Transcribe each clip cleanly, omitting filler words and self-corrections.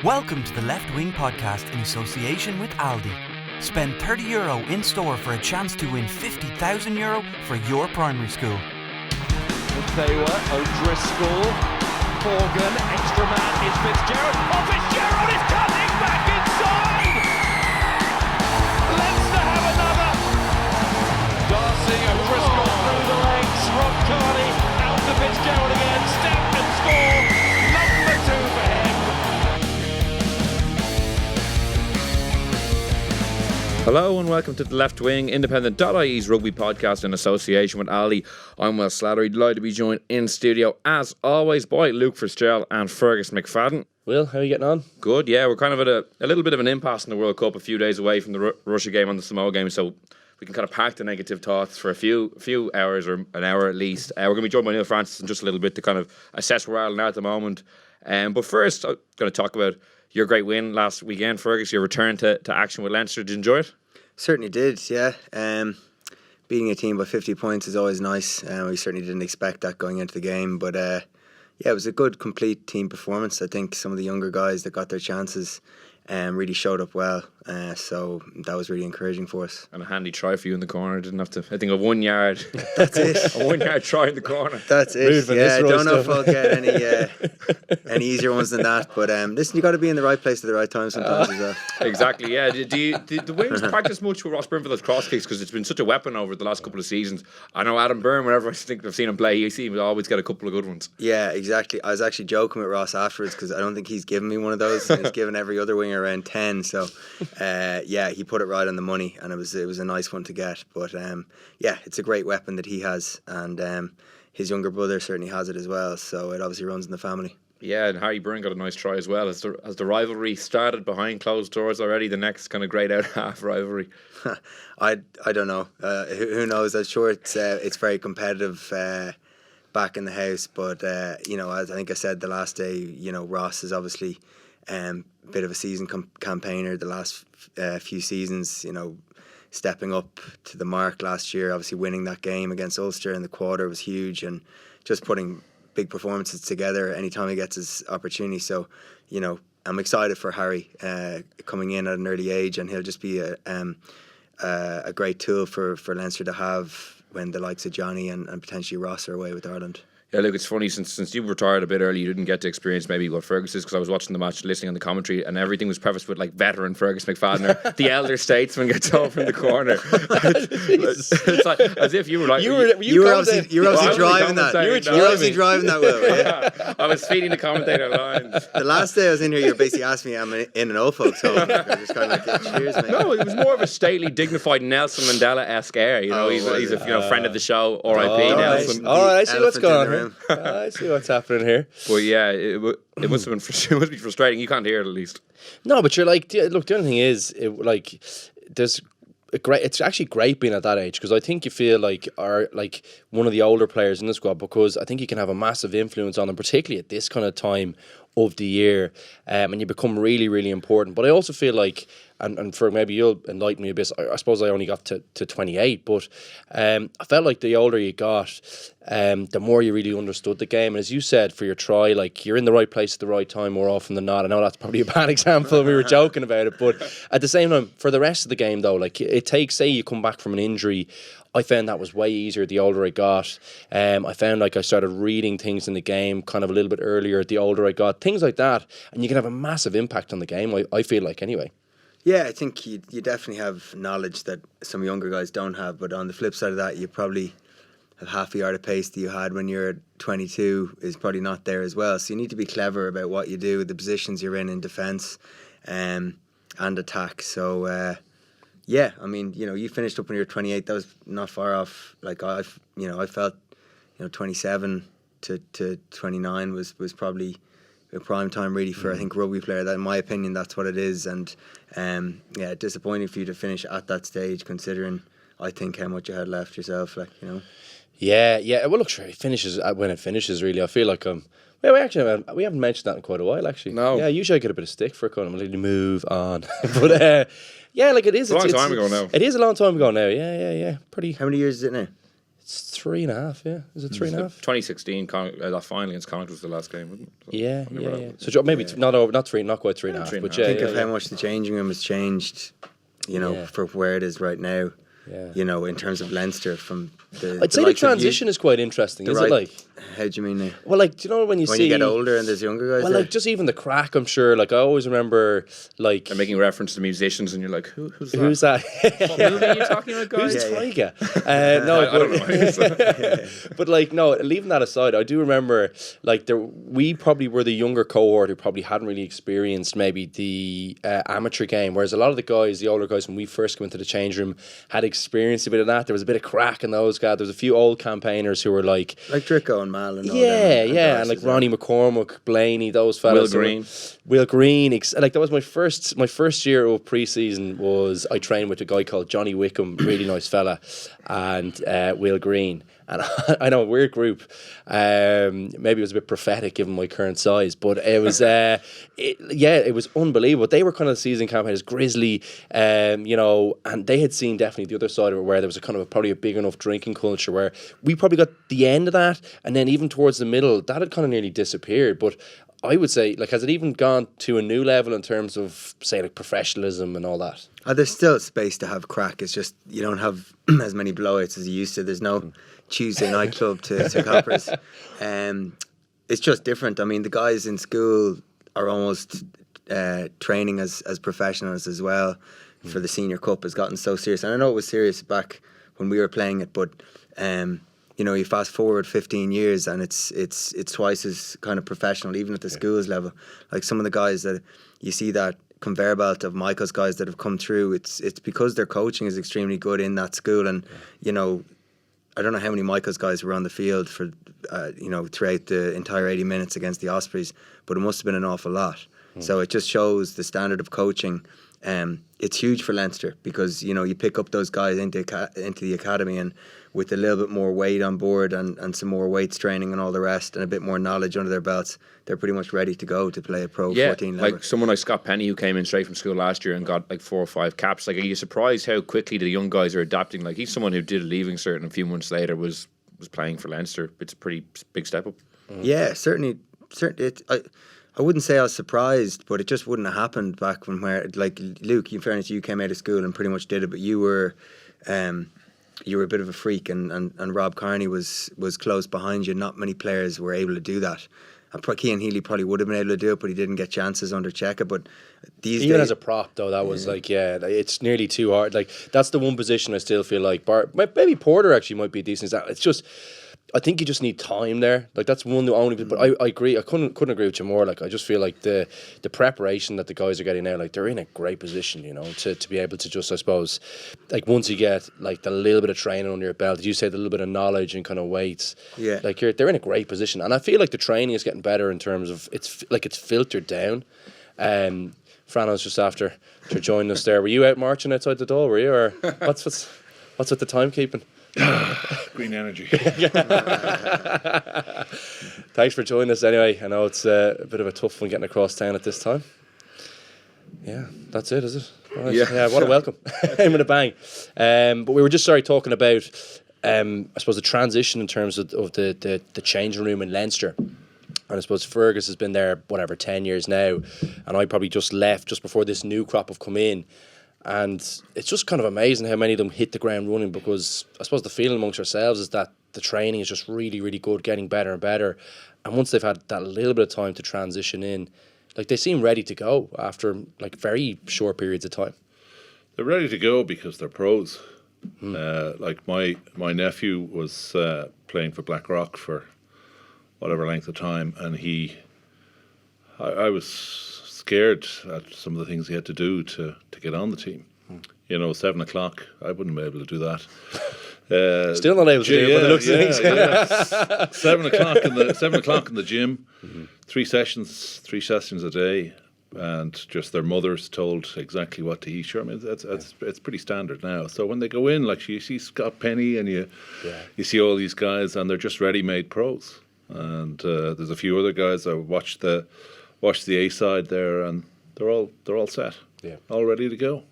Welcome to the Left Wing Podcast in association with Aldi. Spend €30 in store for a chance to win €50,000 for your primary school. Taylor, O'Driscoll, Morgan, extra man is Fitzgerald. Oh, Fitzgerald is cutting back inside! Leinster have another! Darcy, O'Driscoll through the legs, Rob Carney out to Fitzgerald again, step and score! Number 2 for him! Hello and welcome to the Left Wing, independent.ie's rugby podcast in association with Aldi. I'm Slattery, delighted to be joined in studio as always by Luke Fitzgerald and Fergus McFadden. Will, how are you getting on? Good, yeah, we're kind of at a little bit of an impasse in the World Cup, a few days away from the Russia game and the Samoa game, so we can kind of park the negative thoughts for a few hours or an hour at least. We're going to be joined by Neil Francis in just a little bit to kind of assess where Ireland are at the moment. But first, I'm going to talk about your great win last weekend, Fergus, your return to action with Leinster. Did you enjoy it? Certainly did, yeah. Beating a team by 50 points is always nice. We certainly didn't expect that going into the game. But yeah, it was a good, complete team performance. I think some of the younger guys that got their chances really showed up well. So that was really encouraging for us. And a handy try for you in the corner. Didn't have to, I think, a 1 yard. That's it. A 1 yard try in the corner. That's it. Yeah, I don't know if I'll get any easier ones than that. But listen, you got to be in the right place at the right time sometimes as well. Exactly, yeah. Did the Wings practice much with Ross Byrne for those cross kicks? Because it's been such a weapon over the last couple of seasons. I know Adam Byrne, whenever I've seen him play, he seems to always get a couple of good ones. Yeah, exactly. I was actually joking with Ross afterwards because I don't think he's given me one of those. He's given every other winger around 10. So yeah, he put it right on the money, and it was a nice one to get. But yeah, it's a great weapon that he has, and his younger brother certainly has it as well. So it obviously runs in the family. Yeah, and Harry Byrne got a nice try as well. Has the rivalry started behind closed doors already? The next kind of greyed out half rivalry. I don't know. Who knows? I'm sure it's very competitive back in the house. But as I think I said the last day, Ross is obviously a bit of a season campaigner the last few seasons. Stepping up to the mark last year, obviously winning that game against Ulster in the quarter was huge, and just putting big performances together anytime he gets his opportunity. So, I'm excited for Harry coming in at an early age, and he'll just be a great tool for Leinster to have when the likes of Johnny and potentially Ross are away with Ireland. Yeah, look, it's funny, since you retired a bit early, you didn't get to experience maybe what Fergus is, because I was watching the match, listening on the commentary, and everything was prefaced with like veteran Fergus McFadden, or the elder statesman gets over in the corner. It's like as if you were like you were obviously driving that. You were obviously driving that, Will. Yeah. I was feeding the commentator lines. The last day I was in here, you were basically asking me, I'm in an old folks home. I just kind of like, cheers, mate. No, it was more of a stately, dignified Nelson Mandela-esque air. He's a friend of the show. R.I.P. Nelson. All right, I see what's going on here. I see what's happening here. But yeah, it must have been it must be frustrating. You can't hear it at least. No, but you're like, look, the only thing is, there's it's actually great being at that age, because I think you feel like one of the older players in the squad, because I think you can have a massive influence on them, particularly at this kind of time of the year, and you become really, really important. But I also feel like, and for maybe you'll enlighten me a bit, I suppose I only got to 28, but I felt like the older you got, the more you really understood the game. And as you said, for your try, like, you're in the right place at the right time more often than not. I know that's probably a bad example, and we were joking about it, but at the same time, for the rest of the game though, like, it takes, say you come back from an injury, I found that was way easier the older I got. I found like I started reading things in the game kind of a little bit earlier the older I got. Things like that. And you can have a massive impact on the game, I feel like, anyway. Yeah, I think you definitely have knowledge that some younger guys don't have. But on the flip side of that, you probably have half the yard of pace that you had when you're 22 is probably not there as well. So you need to be clever about what you do, the positions you're in defence and attack. So... yeah, I mean, you finished up when you were 28. That was not far off. Like I felt, 27 to 29 was probably a prime time really for I think rugby player. That, in my opinion, that's what it is. And yeah, disappointing for you to finish at that stage, considering I think how much you had left yourself. Yeah. Well, look, sure, it finishes when it finishes. Really, I feel like we haven't mentioned that in quite a while, actually. No. Yeah, usually I get a bit of stick for it, kind of really move on, but. Yeah, like it is. It's a long time ago now. It is a long time ago now. Yeah. Pretty. How many years is it now? It's 3.5, yeah. Is it 3.5? 2016, that final against Connacht was the last game, wasn't it? So Yeah. So maybe not over, not quite 3.5, but yeah. Think of how much the changing room has changed, for where it is right now. Yeah. In terms of Leinster from the. I'd say the transition is quite interesting, is it? Like, how do you mean now? Well, like, do you know when you you get older and there's younger guys? Well, there? like, just even the crack, I'm sure. Like, I always remember, like, and making reference to musicians, and you're like, who's that? Who's that? What movie are you talking about, guys? Who's Tiger? No, I don't know. But like, no, leaving that aside, I do remember, like, we probably were the younger cohort who probably hadn't really experienced maybe the amateur game, whereas a lot of the guys, the older guys, when we first came into the change room, had experienced a bit of that. There was a bit of crack in those guys. There was a few old campaigners who were like Dricko and Mal and all yeah, and like Ronnie McCormack, Blaney, those fellas. Will Green. Like, that was my first year of pre-season. Was I trained with a guy called Johnny Wickham, really nice fella, and Will Green. And I know, a weird group. Maybe it was a bit prophetic given my current size, but it was, it was unbelievable. They were kind of the season campaigners, Grizzly, and they had seen definitely the other side of it, where there was probably a big enough drinking culture where we probably got the end of that, and then even towards the middle, that had kind of nearly disappeared. But I would say, like, has it even gone to a new level in terms of, say, like, professionalism and all that? There's still space to have crack. It's just you don't have as many blowouts as you used to. There's no Tuesday nightclub to coppers. It's just different. I mean, the guys in school are almost training as professionals as well. For the senior cup has gotten so serious, and I know it was serious back when we were playing it, but you fast forward 15 years and it's twice as kind of professional, even at the schools level. Like, some of the guys that you see, that conveyor belt of Michael's guys that have come through, it's because their coaching is extremely good in that school. And I don't know how many Michael's guys were on the field for throughout the entire 80 minutes against the Ospreys, but it must have been an awful lot. So it just shows the standard of coaching. It's huge for Leinster because you pick up those guys into the academy, and with a little bit more weight on board and some more weights training and all the rest, and a bit more knowledge under their belts, they're pretty much ready to go to play a pro 14 level. Like someone like Scott Penny, who came in straight from school last year and got like 4 or 5 caps. Like, are you surprised how quickly the young guys are adapting? Like, he's someone who did a leaving cert and a few months later was playing for Leinster. It's a pretty big step up. Yeah, certainly. I wouldn't say I was surprised, but it just wouldn't have happened back when like Luke, in fairness, you came out of school and pretty much did it, but you were a bit of a freak, and Rob Carney was close behind you. Not many players were able to do that. And Cian Healy probably would have been able to do it, but he didn't get chances under Cheika. But even as a prop, though, that was it's nearly too hard. Like, that's the one position I still feel like maybe Porter actually might be decent. It's just, I think you just need time there. Like, that's one the only. But I agree. I couldn't agree with you more. Like, I just feel like the preparation that the guys are getting now, like, they're in a great position, to be able to just, I suppose, like, once you get like the little bit of training under your belt, as you say, the little bit of knowledge and kind of weights. Yeah. Like, they're in a great position, and I feel like the training is getting better in terms of it's filtered down. Franno's just after joining us there. Were you out marching outside the door? Were you, or what's with the timekeeping? Green energy. Thanks for joining us anyway. I know it's a bit of a tough one getting across town at this time. Yeah, that's it, is it? Right. Yeah, what a welcome. In with a bang. But we were just talking about I suppose the transition in terms of the changing room in Leinster. And I suppose Fergus has been there 10 years now, and I probably just left just before this new crop have come in. And it's just kind of amazing how many of them hit the ground running, because I suppose the feeling amongst ourselves is that the training is just really, really good, getting better and better. And once they've had that little bit of time to transition in, like, they seem ready to go after like very short periods of time. They're ready to go because they're pros. Like my nephew was playing for Blackrock for whatever length of time, and I was scared at some of the things he had to do to get on the team. 7 o'clock, I wouldn't be able to do that. Still not able to do it, but it looks things. 7 o'clock in the gym, 3 sessions a day, and just their mothers told exactly what to eat. Sure, I mean, it's pretty standard now. So when they go in, like, you see Scott Penny and you see all these guys, and they're just ready-made pros. And there's a few other guys I watched the A side there, and they're all set, all ready to go.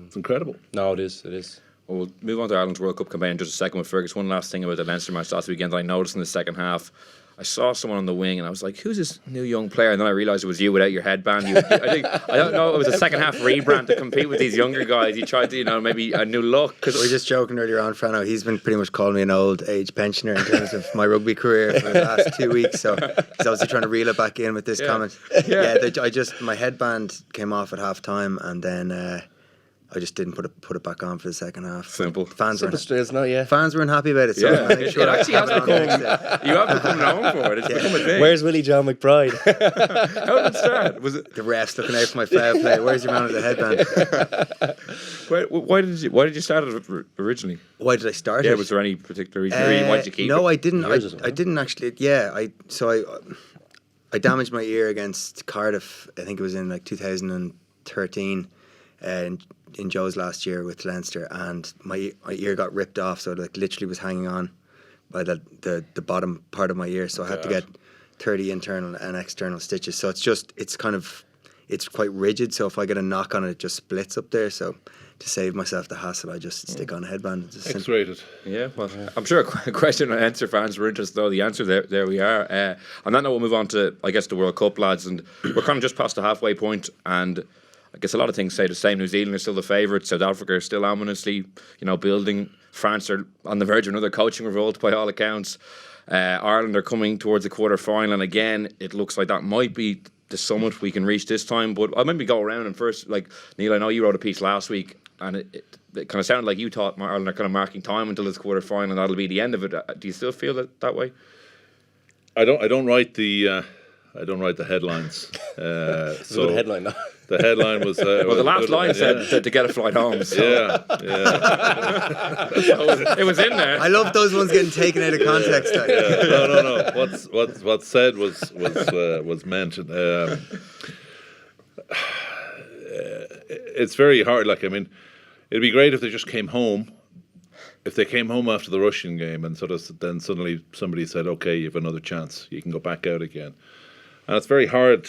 It's incredible. No, it is. we'll move on to Ireland's World Cup campaign in just a second with Fergus. One last thing about the Leinster match last weekend that I noticed in the second half. I saw someone on the wing and I was like, who's this new young player? And then I realised it was you without your headband. I don't know, it was a second half rebrand to compete with these younger guys. You tried to, maybe a new look. We were just joking earlier on, Franno. He's been pretty much calling me an old age pensioner in terms of my rugby career for the last 2 weeks. So he's obviously trying to reel it back in with this comment. My headband came off at half time and then I just didn't put it back on for the second half. Simple. Fans weren't happy about it. So it actually has become. You have become known for it. It's become a thing. Where's Willie John McBride? How did it start? Was it the refs looking out for my foul play? Where's your man with the headband? Why did you start it originally? Why did I start it? Yeah, was there any particular reason? Why did you keep it? No, I didn't. I didn't actually. Yeah, I damaged my ear against Cardiff. I think it was in like 2013. In Joe's last year with Leinster, and my ear got ripped off, so it like literally was hanging on by the bottom part of my ear, so I had to get 30 internal and external stitches. So it's quite rigid, so if I get a knock on it, it just splits up there. So to save myself the hassle, I just stick on a headband. X-rated. Yeah, well, I'm sure a question and answer fans were interested, though. The answer, there we are. On that note, we'll move on to, I guess, the World Cup, lads, and we're kind of just past the halfway point, and I guess a lot of things say the same. New Zealand are still the favourites. South Africa are still ominously, building. France are on the verge of another coaching revolt by all accounts. Ireland are coming towards the quarter final, and again, it looks like that might be the summit we can reach this time. But I'll maybe go around and first, like Neil, I know you wrote a piece last week, and it kind of sounded like you thought Ireland are kind of marking time until this quarter final, and that'll be the end of it. Do you still feel that way? I don't write the headlines. So the headline now. The headline was the last line said to get a flight home. So. Yeah. It was in there. I love those ones getting taken out of context. Like. Yeah. No. What's said was meant. It's very hard. Like, I mean, it'd be great if they just came home. If they came home after the Russian game and then suddenly somebody said, "Okay, you have another chance. You can go back out again," and it's very hard.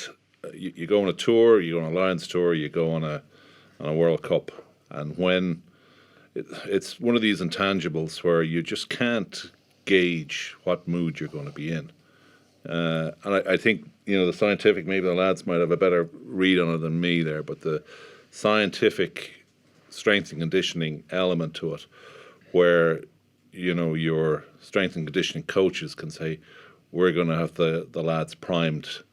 You go on a tour, you go on a Lions tour, you go on a World Cup, and when it's one of these intangibles where you just can't gauge what mood you're going to be in, and I think the scientific, maybe the lads might have a better read on it than me there, but the scientific strength and conditioning element to it, where your strength and conditioning coaches can say, we're going to have the lads primed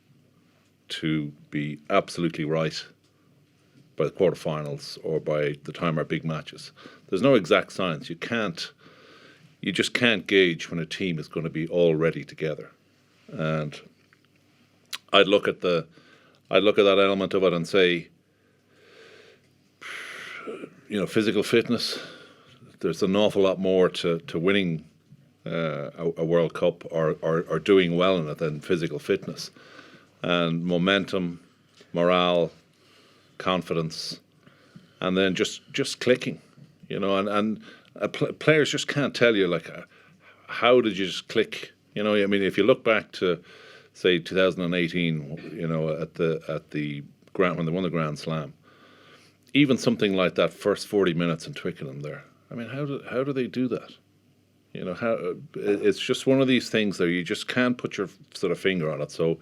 to be absolutely right by the quarterfinals or by the time our big matches. There's no exact science. You just can't gauge when a team is going to be all ready together. And I'd look at that element of it and say, physical fitness, there's an awful lot more to winning a World Cup or doing well in it than physical fitness. And momentum, morale, confidence, and then just clicking, and players just can't tell you, like, how did you just click? I mean, if you look back to, say, 2018, at the ground when they won the Grand Slam, even something like that first 40 minutes in Twickenham there. I mean, how do they do that? It's just one of these things that you just can't put your sort of finger on it. So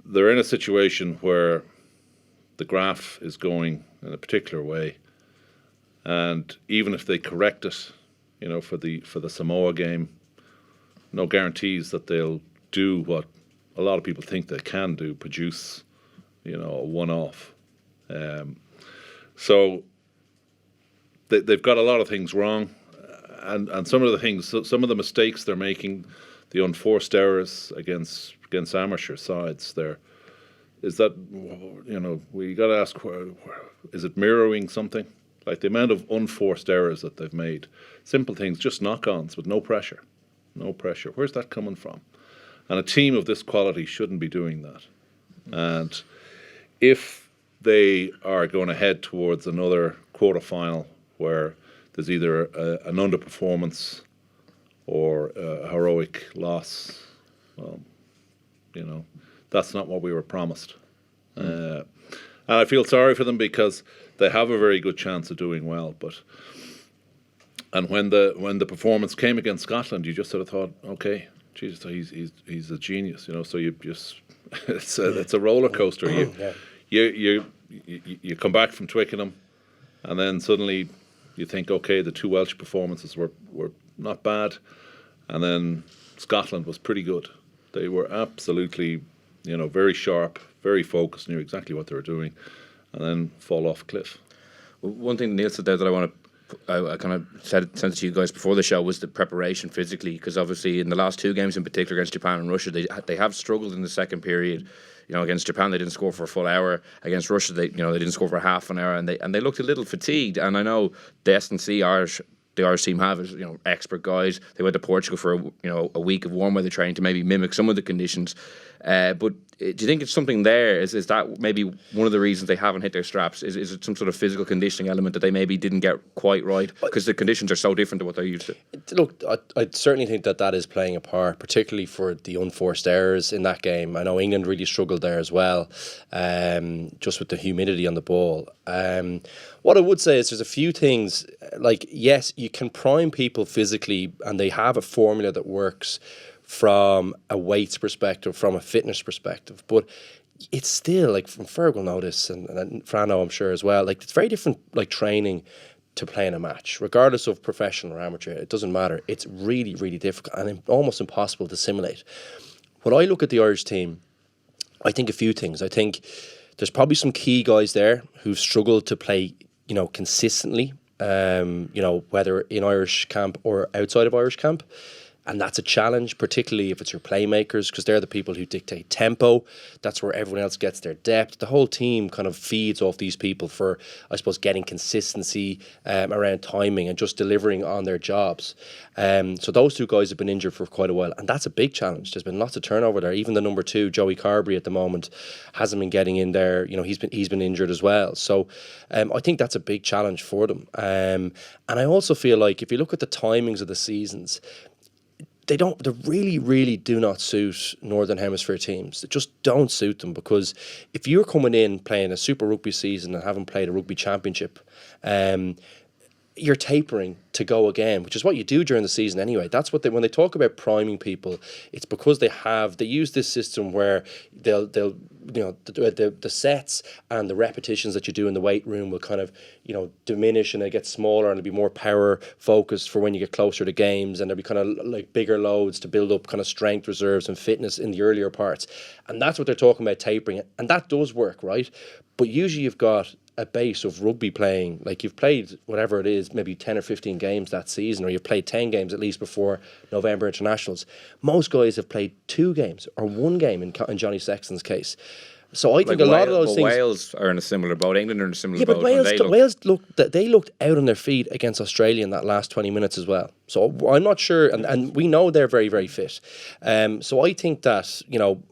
they're in a situation where the graph is going in a particular way, and even if they correct it, for the Samoa game, no guarantees that they'll do what a lot of people think they can do, produce, a one-off. So they've got a lot of things wrong, and some of the mistakes they're making, the unforced errors against amateur sides there, is that, we got to ask, is it mirroring something? Like the amount of unforced errors that they've made, simple things, just knock-ons with no pressure. Where's that coming from? And a team of this quality shouldn't be doing that. And if they are going to head towards another quarter-final where there's either an underperformance or a heroic loss, well, that's not what we were promised. And I feel sorry for them because they have a very good chance of doing well. But And when the performance came against Scotland, you just sort of thought, okay, Jesus, he's a genius, you know. So you just it's a roller coaster. You come back from Twickenham, and then suddenly you think, okay, the two Welsh performances were not bad, and then Scotland was pretty good. They were absolutely, you know, very sharp, very focused, knew exactly what they were doing, and then fall off a cliff. Well, one thing Neil said there that I kind of said it to you guys before the show was the preparation physically, because obviously in the last two games in particular against Japan and Russia, they have struggled in the second period. You know, against Japan they didn't score for a full hour. Against Russia they didn't score for half an hour, and they looked a little fatigued. And I know the S&C the Irish team have, you know, expert guys. They went to Portugal for a week of warm weather training to maybe mimic some of the conditions. But do you think it's something there? Is that maybe one of the reasons they haven't hit their straps? Is it some sort of physical conditioning element that they maybe didn't get quite right? Because the conditions are so different to what they're used to. Look, I certainly think that is playing a part, particularly for the unforced errors in that game. I know England really struggled there as well, just with the humidity on the ball. What I would say is there's a few things, like, yes, you can prime people physically and they have a formula that works from a weights perspective, from a fitness perspective, but it's still, like, from Fergus will know this, and Franno I'm sure as well, like, it's very different, like, training to playing a match, regardless of professional or amateur. It doesn't matter. It's really, really difficult and almost impossible to simulate. When I look at the Irish team, I think a few things. I think there's probably some key guys there who've struggled to play, you know, consistently, you know, whether in Irish camp or outside of Irish camp. And that's a challenge, particularly if it's your playmakers, because they're the people who dictate tempo. That's where everyone else gets their depth. The whole team kind of feeds off these people for, I suppose, getting consistency around timing and just delivering on their jobs. So those two guys have been injured for quite a while, and that's a big challenge. There's been lots of turnover there. Even the number 2, Joey Carberry, at the moment, hasn't been getting in there. You know, he's been injured as well. So I think that's a big challenge for them. And I also feel like if you look at the timings of the seasons, they really, really do not suit Northern Hemisphere teams. They just don't suit them, because if you're coming in playing a Super Rugby season and haven't played a rugby championship, you're tapering to go again, which is what you do during the season anyway. That's what when they talk about priming people, it's because they use this system where they'll the sets and the repetitions that you do in the weight room will kind of, you know, diminish, and they get smaller, and it'll be more power focused for when you get closer to games, and there'll be kind of like bigger loads to build up kind of strength reserves and fitness in the earlier parts. And that's what they're talking about, tapering, and that does work, right? But usually you've got a base of rugby playing, like you've played whatever it is, maybe 10 or 15 games that season, or you've played 10 games at least before November internationals. Most guys have played 2 games or 1 game in Johnny Sexton's case. So I think a lot of those things. Wales are in a similar boat. England are in a similar boat. Yeah, but Wales looked out on their feet against Australia in that last 20 minutes as well. So I'm not sure, and we know they're very, very fit. So I think that, you know,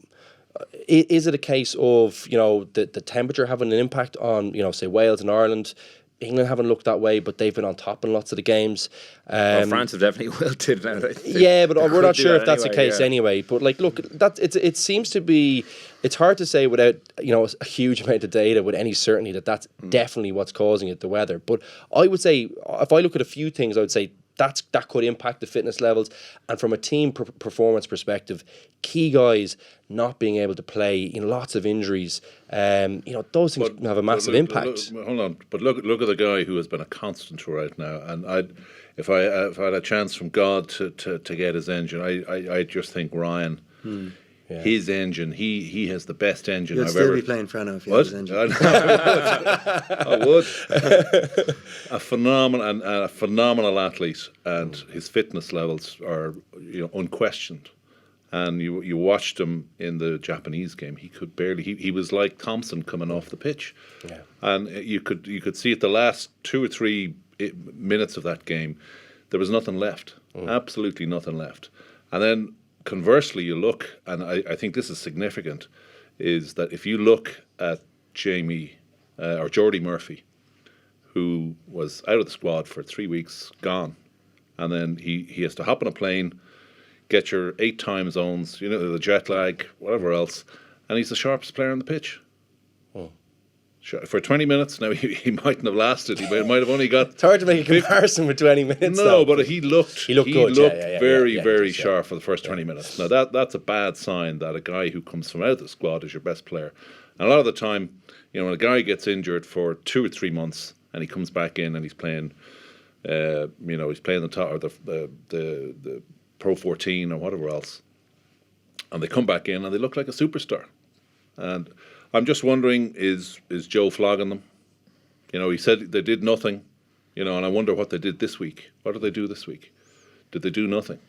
is it a case of, you know, the temperature having an impact on, you know, say Wales and Ireland? England haven't looked that way, but they've been on top in lots of the games. Well, France have definitely wilted now. Yeah, but we're not sure if that's the case anyway. But like, look, it seems to be. It's hard to say without, you know, a huge amount of data with any certainty that's definitely what's causing it, the weather. But I would say, if I look at a few things, I would say that could impact the fitness levels. And from a team performance perspective, key guys not being able to play, you know, lots of injuries, you know, those things have a massive impact. Hold on, but look at the guy who has been a constant right now. And if I had a chance from God to get his engine, I just think Ryan. Yeah. His engine, he has the best engine You'd I've still ever. be playing Franno if you had his engine. I would. A phenomenal athlete, and his fitness levels are, you know, unquestioned. And you watched him in the Japanese game; he could barely. He was like Thompson coming off the pitch, yeah. And you could see at the last 2 or 3 minutes of that game, there was nothing left, absolutely nothing left, and then. Conversely, you look, and I think this is significant, is that if you look at Jamie or Geordie Murphy, who was out of the squad for 3 weeks, gone, and then he has to hop on a plane, get your 8 time zones, you know, the jet lag, whatever else, and he's the sharpest player on the pitch. For 20 minutes, now he mightn't have lasted. He might have only got. It's hard to make a comparison with 20 minutes. No, though. but he looked good. Very sharp for the first 20 minutes. Now that's a bad sign that a guy who comes from out of the squad is your best player. And a lot of the time, when a guy gets injured for 2 or 3 months and he comes back in and he's playing, he's playing the top or the Pro 14 or whatever else, and they come back in and they look like a superstar. And I'm just wondering, is Joe flogging them? He said they did nothing, and I wonder what they did this week. What did they do this week? Did they do nothing?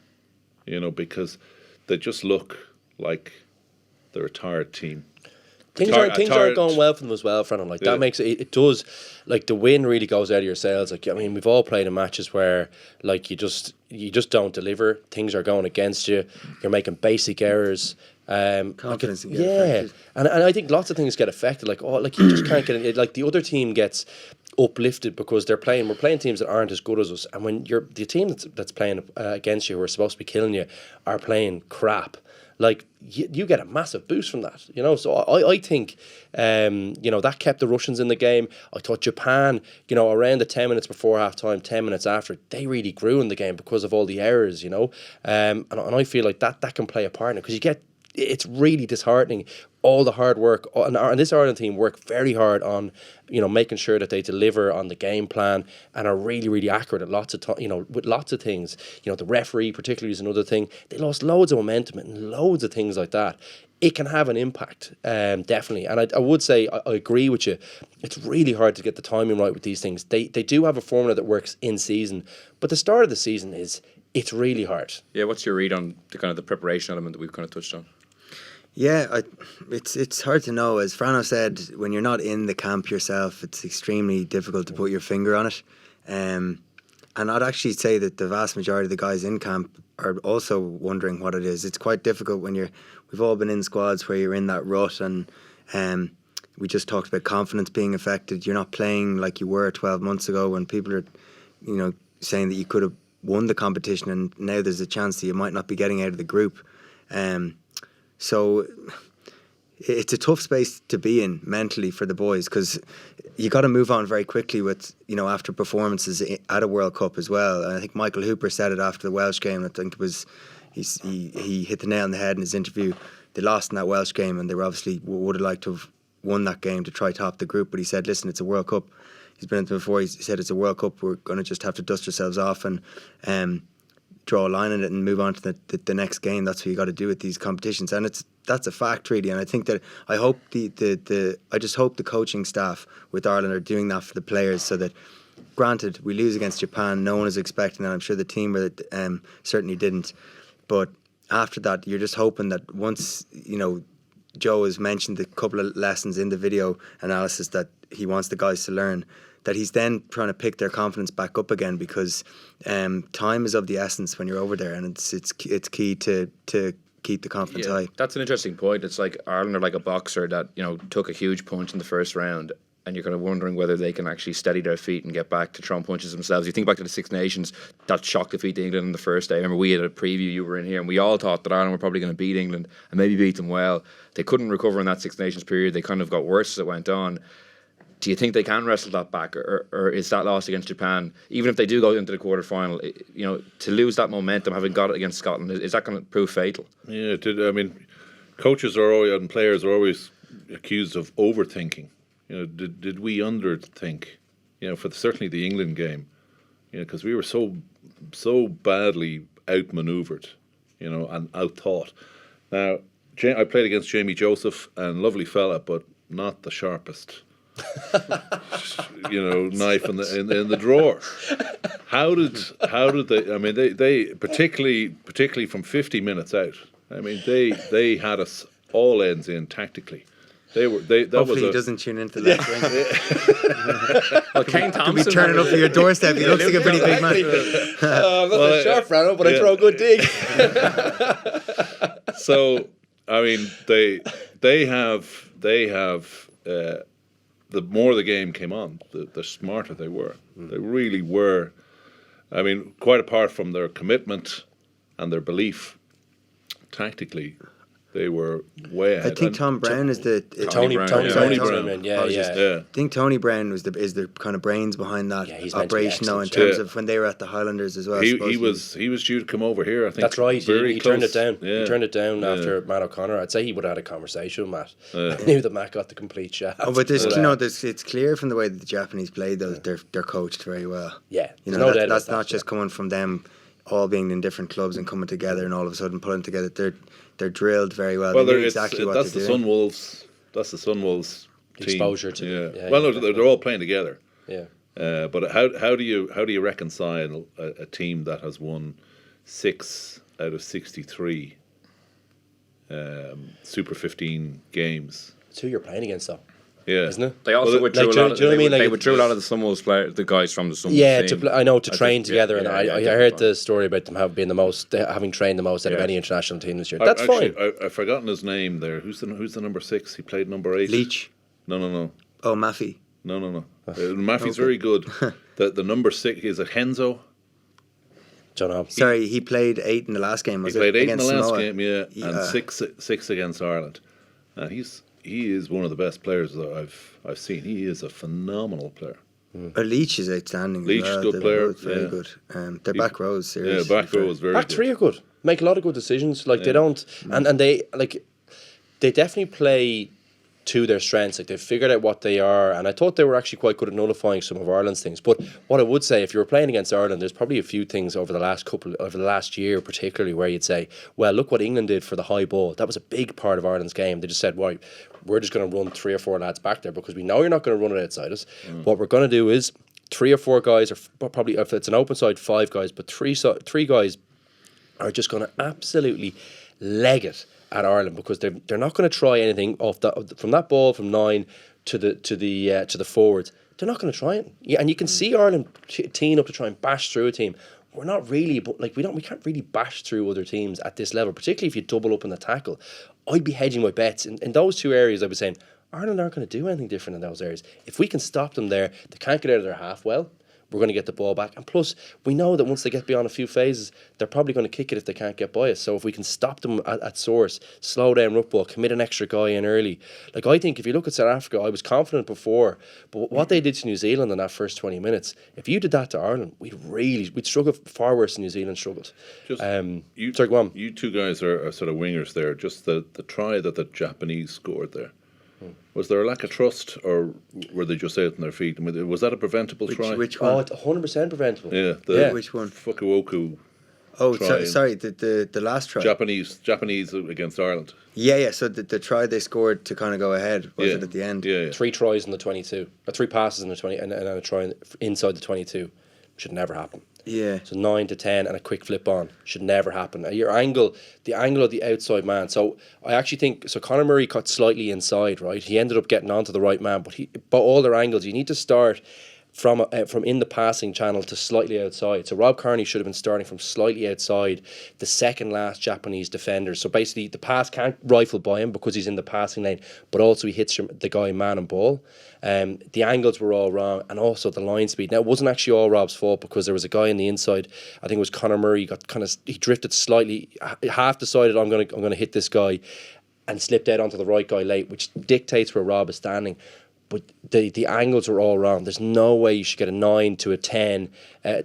Because they just look like they're a tired team. Things aren't going well for them as well, Franno. Like that makes it does. Like the win really goes out of your sails. Like we've all played in matches where like you just don't deliver. Things are going against you. You're making basic errors. Confidence affected. And I think lots of things get affected. Like you just can't get it. Like the other team gets uplifted because we're playing teams that aren't as good as us. And when the team that's playing against you, who are supposed to be killing you, are playing crap. Like you get a massive boost from that, So I think, that kept the Russians in the game. I thought Japan, around the 10 minutes before half time, 10 minutes after, they really grew in the game because of all the errors, And I feel like that can play a part in it because it's really disheartening. All the hard work, and this Ireland team work very hard on, making sure that they deliver on the game plan and are really, really accurate at lots of with lots of things. The referee particularly is another thing. They lost loads of momentum and loads of things like that. It can have an impact, definitely. And I would say I agree with you. It's really hard to get the timing right with these things. They do have a formula that works in season, but the start of the season it's really hard. Yeah, what's your read on the kind of the preparation element that we've kind of touched on? Yeah, it's hard to know. As Franno said, when you're not in the camp yourself, it's extremely difficult to put your finger on it. And I'd actually say that the vast majority of the guys in camp are also wondering what it is. It's quite difficult when we've all been in squads where you're in that rut, and we just talked about confidence being affected. You're not playing like you were 12 months ago when people are, saying that you could have won the competition, and now there's a chance that you might not be getting out of the group. So it's a tough space to be in mentally for the boys because you got to move on very quickly with, after performances at a World Cup as well. And I think Michael Hooper said it after the Welsh game. I think it was he hit the nail on the head in his interview. They lost in that Welsh game and they were obviously would have liked to have won that game to try top the group. But he said, listen, it's a World Cup. He's been into it before. He said it's a World Cup. We're going to just have to dust ourselves off and draw a line in it and move on to the next game. That's what you got to do with these competitions, and that's a fact really. And I think that I hope I just hope the coaching staff with Ireland are doing that for the players, so that, granted, we lose against Japan, no one is expecting that. I'm sure the team certainly didn't, but after that, you're just hoping that once Joe has mentioned a couple of lessons in the video analysis that he wants the guys to learn, that he's then trying to pick their confidence back up again, because time is of the essence when you're over there, and it's key to keep the confidence high. That's an interesting point. It's like Ireland are like a boxer that took a huge punch in the first round, and you're kind of wondering whether they can actually steady their feet and get back to throwing punches themselves. You think back to the Six Nations, that shock defeat to England in the first day. I remember we had a preview, you were in here, and we all thought that Ireland were probably going to beat England and maybe beat them well. They couldn't recover in that Six Nations period. They kind of got worse as it went on. Do you think they can wrestle that back, or is that loss against Japan, even if they do go into the quarterfinal, to lose that momentum, having got it against Scotland, is that going to prove fatal? Yeah, coaches are always and players are always accused of overthinking. Did we underthink? Certainly the England game, because we were so badly outmaneuvered, and outthought. Now, I played against Jamie Joseph, and lovely fella, but not the sharpest. Knife in the drawer. How did they? I mean, they particularly from 50 minutes out. I mean, they had us all ends in tactically. Hopefully he doesn't tune into that. Well, Kane Thompson could be turning up at your doorstep. He looks like a pretty big man. I'm not that sharp, Franno, but I throw a good dig. So, I mean, they have. The more the game came on, the smarter they were. They really were. I mean, quite apart from their commitment and their belief, tactically, They were way ahead. I think Tom Brown is the Tony Brown, yeah. Tony Brown. Brown, yeah. Yeah. I think Tony Brown is the kind of brains behind that Yeah, he's meant to be operation now in excellent, terms of when they were at the Highlanders as well. He supposedly. was due to come over here, I think. That's right. He turned it down. Yeah. He turned it down Yeah. after Matt O'Connor. I'd say he would have had a conversation with Matt. I knew that Matt got the complete shaft. Oh, but it's clear from the way that the Japanese played, though, that they're coached very well. Yeah, You there's know, no doubt that's about not that, just coming from them all being in different clubs and coming together and all of a sudden pulling together. They're drilled very well. Well, they know exactly what that's they're the doing. Sunwolves. That's the Sunwolves team. Exposure to yeah. Well, no, they're all playing together. Yeah. But how do you reconcile a team that has won 6 out of 63 Super 15 games? It's who you're playing against, though. Yeah, Isn't it? They also withdrew like, a lot. Of, do you know what I mean? they Like, withdrew a lot of the Sunwolves players, the guys from the Sunwolves Yeah, team. to train together, and I heard definitely. the story about them having trained the most out of any international team this year. I- That's actually, fine. I've forgotten his name there. Who's the number 6? He played number 8. Leach. No. Oh, Maffey. No. Maffey's very good. The number 6 is it Henzo? Don't know. Sorry, he played 8 in the last game. He Was played it 8 in the against last Samoa? game, yeah, and six against Ireland. He is one of the best players that I've seen. He is a phenomenal player. Leach is outstanding. as Leach, well. good They're player, both very yeah. good. Their back row is serious. Yeah, back row is very Back good. three are good. Make a lot of good decisions. Like they don't, and they they definitely play to their strengths. Like they've figured out what they are, and I thought they were actually quite good at nullifying some of Ireland's things. But what I would say, if you were playing against Ireland, there's probably a few things over the last year, particularly where you'd say, well, look what England did for the high ball. That was a big part of Ireland's game. They just said, right, we're just going to run 3 or 4 lads back there because we know you're not going to run it outside us. What we're going to do is 3 or 4 guys, or probably if it's an open side, 5 guys, but three guys are just going to absolutely leg it at Ireland because they're not going to try anything off that from that ball from 9 to the forwards. They're not going to try it. Yeah, and you can see Ireland teeing up to try and bash through a team. We're not really, but like we can't really bash through other teams at this level, particularly if you double up in the tackle. I'd be hedging my bets in those 2 areas. I was saying Ireland aren't going to do anything different in those areas. If we can stop them there, they can't get out of their half well. We're going to get the ball back. And plus, we know that once they get beyond a few phases, they're probably going to kick it if they can't get by us. So if we can stop them at source, slow down ruck ball, commit an extra guy in early. Like, I think if you look at South Africa, I was confident before, but what they did to New Zealand in that first 20 minutes, if you did that to Ireland, we'd struggle far worse than New Zealand struggled. Sorry, go on. You two guys are sort of wingers there. Just the try that the Japanese scored there. Was there a lack of trust, or were they just out on their feet? I mean, was that a preventable try? Which Oh, one? it's 100% preventable. Yeah, Which one? Fukuoka. Oh, try. sorry, the last try. Japanese against Ireland. Yeah. So the try they scored to kind of go ahead was Yeah. it at the end? Yeah. 3 tries in the 22, or 3 passes in the 20, and a try inside the 22. Should never happen. Yeah. So 9 to 10 and a quick flip on should never happen. The angle of the outside man. So I actually think Conor Murray cut slightly inside, right? He ended up getting onto the right man, but all their angles, you need to start from in the passing channel to slightly outside. So Rob Kearney should have been starting from slightly outside the second last Japanese defender. So basically the pass can't rifle by him because he's in the passing lane, but also he hits the guy man and ball. The angles were all wrong, and also the line speed. Now it wasn't actually all Rob's fault because there was a guy in the inside. I think it was Conor Murray. He drifted slightly, half decided I'm gonna hit this guy, and slipped out onto the right guy late, which dictates where Rob is standing. But the angles are all wrong. There's no way you should get a 9 to a 10,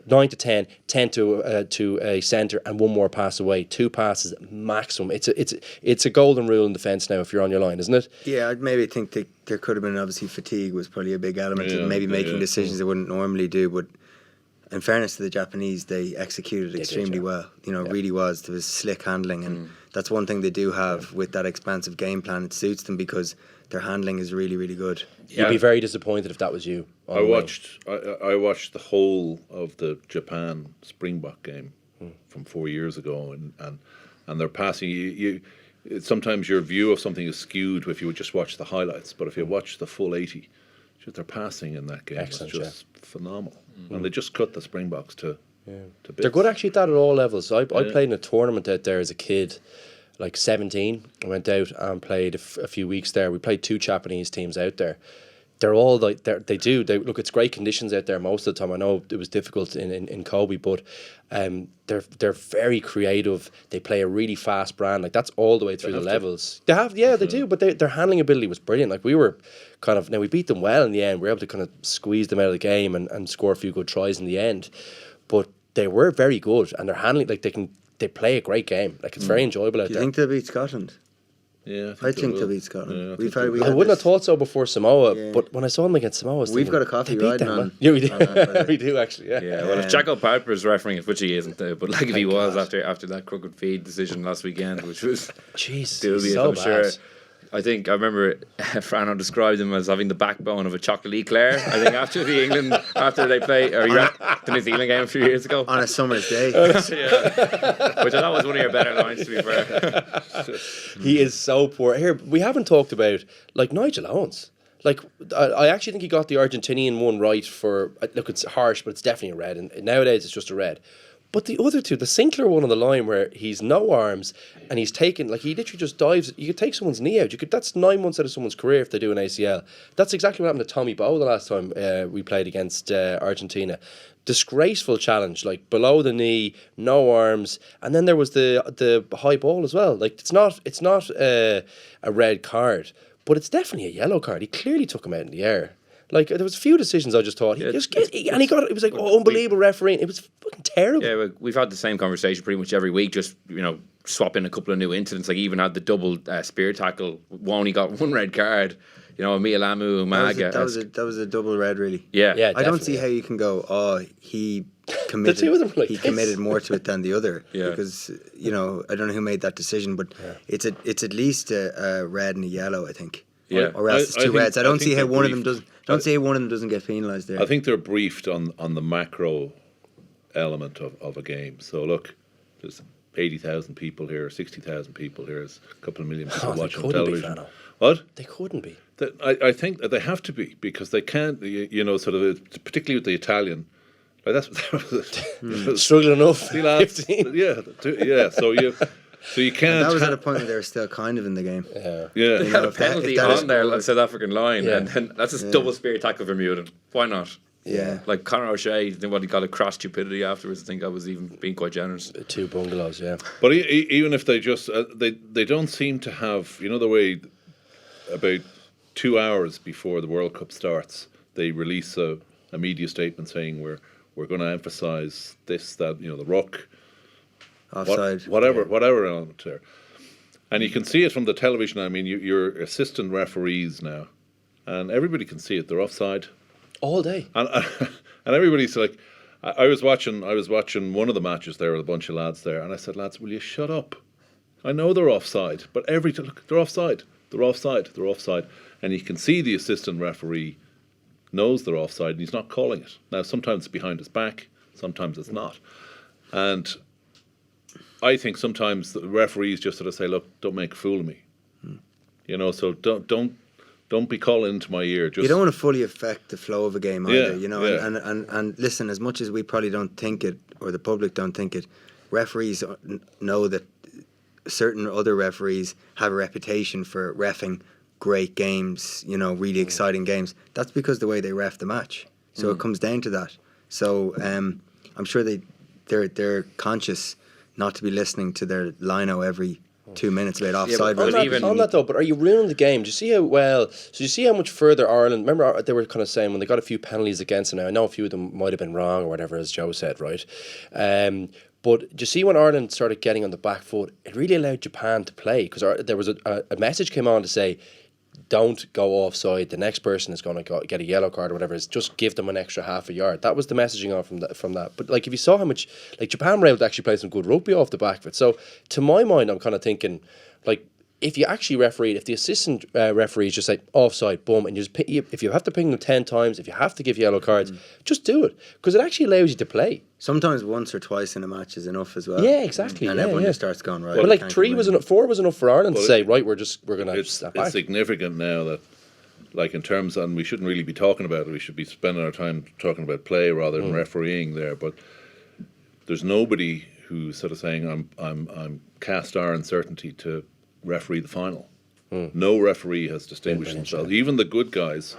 9 to 10, 10 to a centre, and one more pass away. 2 passes maximum. It's a golden rule in defence now if you're on your line, isn't it? Yeah, I'd maybe think there could have been, obviously fatigue was probably a big element of maybe making decisions they wouldn't normally do. But in fairness to the Japanese, they executed extremely well. You know, it really was. There was slick handling, and that's one thing they do have with that expansive game plan. It suits them because their handling is really, really good. You'd be very disappointed if that was you. I watched the whole of the Japan Springbok game from 4 years ago, and they're passing. You sometimes your view of something is skewed if you would just watch the highlights, but if you watch the full 80, just their passing in that game was just phenomenal, and they just cut the Springboks to bits. They're good actually at that at all levels. I played in a tournament out there as a kid, like 17. I went out and played a few weeks there. We played 2 Japanese teams out there. they're all like they look. It's great conditions out there most of the time. I know it was difficult in Kobe, but they're very creative. They play a really fast brand. Like that's all the way through the levels. They have, they do. But their handling ability was brilliant. Like we were we beat them well in the end. We were able to kind of squeeze them out of the game and score a few good tries in the end. But they were very good, and they're handling they play a great game. Like it's very enjoyable out Do you there. think they'll beat Scotland? Yeah, I think they'll beat Scotland. Yeah, I wouldn't have thought so before Samoa, Yeah. but when I saw them against Samoa, I was We've thinking, got a coffee they beat riding them, on. man. Yeah, we do. on that, by the way. We do actually. Yeah. Yeah, well, if Jacko Piper is refereeing it, which he isn't, but like if he Thank was God. after that crooked feed decision last weekend, which was Jeez, dubious, so I'm sure. bad. I remember Franno described him as having the backbone of a chocolate eclair. I think after they play or the New Zealand game a few years ago, On a summer's day. yeah. Which I thought was one of your better lines, to be fair. He is so poor. Here, we haven't talked about like Nigel Owens. Like I actually think he got the Argentinian one right for. Look, it's harsh, but it's definitely a red. And nowadays, it's just a red. But the other two, the Sinclair one on the line where he's no arms and he's taken, like he literally just dives. You could take someone's knee out. That's 9 months out of someone's career if they do an ACL. That's exactly what happened to Tommy Bowe the last time we played against Argentina. Disgraceful challenge, like below the knee, no arms, and then there was the high ball as well. Like it's not a red card, but it's definitely a yellow card. He clearly took him out in the air. Like there was a few decisions I just thought he got it. It was like unbelievable refereeing. It was fucking terrible. Yeah, we've had the same conversation pretty much every week. Just swap in a couple of new incidents. Like he even had the double spear tackle. He got one red card. Mialamu, Umaga. That was a double red, really. Yeah. I don't see how you can go, he committed. The two of them like he this. committed more to it than the other. Yeah. Because I don't know who made that decision, but it's at least a red and a yellow, I think. Yeah. Or else it's two reds. I don't see how one of them briefed. doesn't. Don't see how one of them doesn't get penalised there. I think they're briefed on the macro element of a game. So look, there's 80,000 people here, 60,000 people here, there's a couple of million people they watching couldn't be, television. Franno. What? They couldn't be. I think that they have to be because they can't. Sort of particularly with the Italian. Like that's Struggling enough. the lads, 15. yeah. So you can't. And that was at a point where they were still kind of in the game. Yeah. They had a if that- penalty if that is on their goal- South African line, Yeah. and then that's a double spear tackle for Mutin. Why not? Yeah. Like Conor O'Shea, then what he called a cross stupidity afterwards. I think I was even being quite generous. 2 bungalows, yeah. But even if they just they don't seem to have the way about 2 hours before the World Cup starts they release a media statement saying we're going to emphasise this, that, the ruck, Offside. whatever element there. And you can see it from the television. I mean, you're assistant referees now, and everybody can see it. They're offside, All day. and everybody's like, I was watching one of the matches there with a bunch of lads there, and I said, lads, will you shut up? I know they're offside, but look, they're offside, and you can see the assistant referee knows they're offside, and he's not calling it. Now, sometimes it's behind his back, sometimes it's not, and I think sometimes the referees just sort of say, look, don't make a fool of me. So don't be calling into my ear. Just You don't want to fully affect the flow of a game either, Yeah. And listen, as much as we probably don't think it, or the public don't think it, referees know that certain other referees have a reputation for reffing great games, really exciting games. That's because the way they ref the match. So it comes down to that. So I'm sure they're conscious not to be listening to their lino every 2 minutes about offside. but rules. On that though, but are you ruining the game? Do you see how well? So you see how much further Ireland? Remember, they were kind of saying when they got a few penalties against them. Now I know a few of them might have been wrong or whatever, as Joe said, right? But do you see when Ireland started getting on the back foot, it really allowed Japan to play because there was a message came on to say, don't go offside. The next person is going to get a yellow card or whatever. Is just give them an extra half a yard. That was the messaging on from that. But like if you saw how much like Japan were able to actually play some good rugby off the back of it. So to my mind, I'm kind of thinking like if you actually referee, if the assistant referees just say offside, boom, and if you have to ping them 10 times, if you have to give yellow cards, just do it because it actually allows you to play. Sometimes once or twice in a match is enough as well. Yeah, exactly. And yeah, everyone yeah. just starts going right. But we like can't 4 was enough for Ireland to Well, say right, we're going to it's step back. significant now that, like in terms, and we shouldn't really be talking about it. We should be spending our time talking about play rather than refereeing there. But there's nobody who's sort of saying I'm cast iron certainty to referee the final. No referee has distinguished themselves. Even the good guys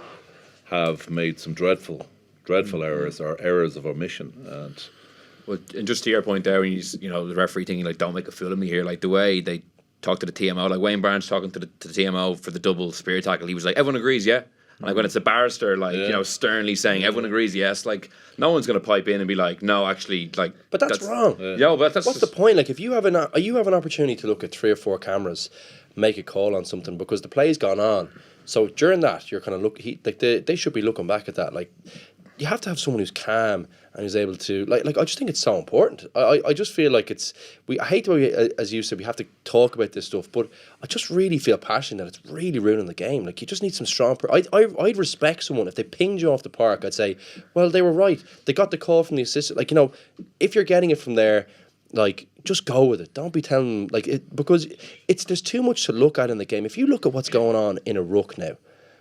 have made some dreadful errors or errors of omission. And just to your point there, when the referee thinking like, don't make a fool of me here, like the way they talk to the TMO, like Wayne Barnes talking to the TMO for the double spear tackle, he was like, everyone agrees, yeah. And like when it's a barrister, like sternly saying everyone agrees, yes, like no one's going to pipe in and be like, no, actually, like. But that's wrong. Yeah, but that's what's the point? Like if you have an opportunity to look at 3 or 4 cameras, make a call on something because the play's gone on. So during that, you're kind of they should be looking back at that. Like you have to have someone who's calm and who's able to like I just think it's so important. I just feel like I hate the way, as you said, we have to talk about this stuff, but I just really feel passionate that it's really ruining the game. Like you just need some strong. I'd respect someone if they pinged you off the park. I'd say, well, they were right. They got the call from the assistant. Like if you're getting it from there, like just go with it. Don't be telling them because there's too much to look at in the game. If you look at what's going on in a ruck now,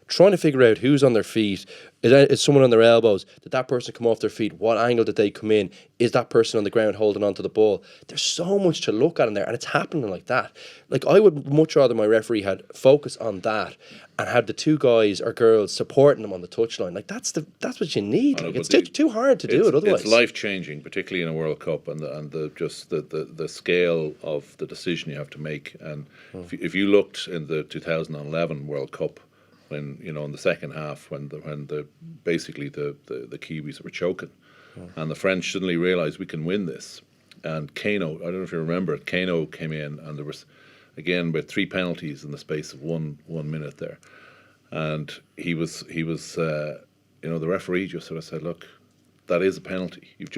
trying to figure out who's on their feet, is someone on their elbows, did that person come off their feet, what angle did they come in, is that person on the ground holding onto the ball? There's so much to look at in there, and it's happening like that. Like I would much rather my referee had focus on that and had the 2 guys or girls supporting them on the touchline. Like that's what you need. Like, it's too hard to do it otherwise. It's life changing, particularly in a World Cup, and the scale of the decision you have to make. And if you looked in the 2011 World Cup, when in the second half, when basically the Kiwis were choking, and the French suddenly realised we can win this, and Kano, I don't know if you remember it, Kano came in, and there was again about 3 penalties in the space of one minute there, and he was the referee just sort of said, look, that is a penalty. You've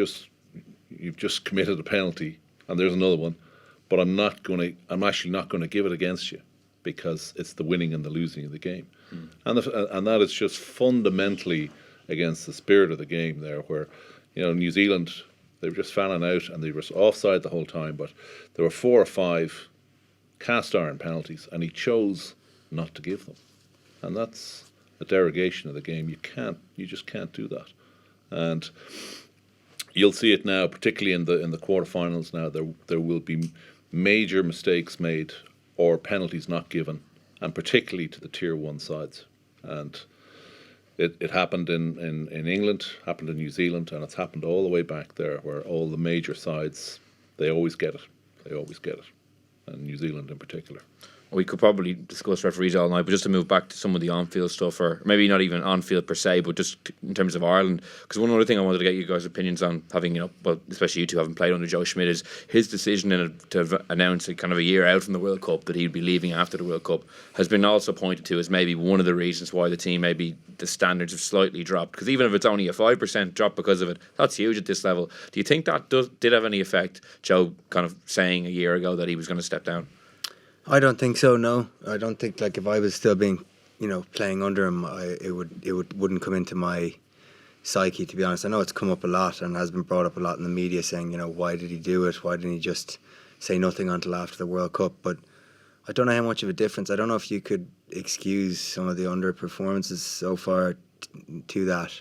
just committed a penalty, and there's another one, but I'm actually not going to give it against you, because it's the winning and the losing of the game. And that is just fundamentally against the spirit of the game there, where New Zealand, they were just fanning out and they were offside the whole time, but there were 4 or 5 cast iron penalties and he chose not to give them, and that's a derogation of the game. You just can't do that. And you'll see it now, particularly in the quarterfinals. Now there will be major mistakes made or penalties not given, and particularly to the tier 1 sides. And it happened in England, happened in New Zealand, and it's happened all the way back there, where all the major sides, they always get it, and New Zealand in particular. We could probably discuss referees all night, but just to move back to some of the on-field stuff, or maybe not even on-field per se, but just in terms of Ireland, because one other thing I wanted to get you guys' opinions on, having, especially you two having played under Joe Schmidt, is his decision to announce kind of a year out from the World Cup that he'd be leaving after the World Cup has been also pointed to as maybe one of the reasons why the team, maybe the standards have slightly dropped, because even if it's only a 5% drop because of it, that's huge at this level. Do you think that did have any effect, Joe kind of saying a year ago that he was going to step down? I don't think so. No, I don't think, like, if I was still being, playing under him, it wouldn't come into my psyche, to be honest. I know it's come up a lot and has been brought up a lot in the media, saying, why did he do it? Why didn't he just say nothing until after the World Cup? But I don't know how much of a difference. I don't know if you could excuse some of the underperformances so far to that.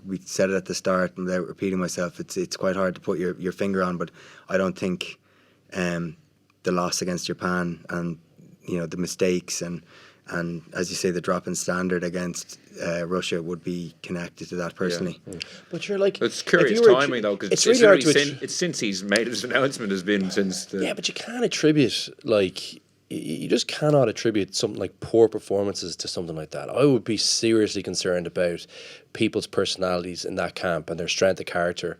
We said it at the start, and without repeating myself, it's quite hard to put your finger on, but I don't think the loss against Japan and the mistakes and as you say, the drop in standard against Russia would be connected to that personally. Yeah. But you're like, it's curious timing though, because it's really hard to it's since he's made his announcement has been since but you can't attribute, like, you just cannot attribute something like poor performances to something like that. I would be seriously concerned about people's personalities in that camp and their strength of character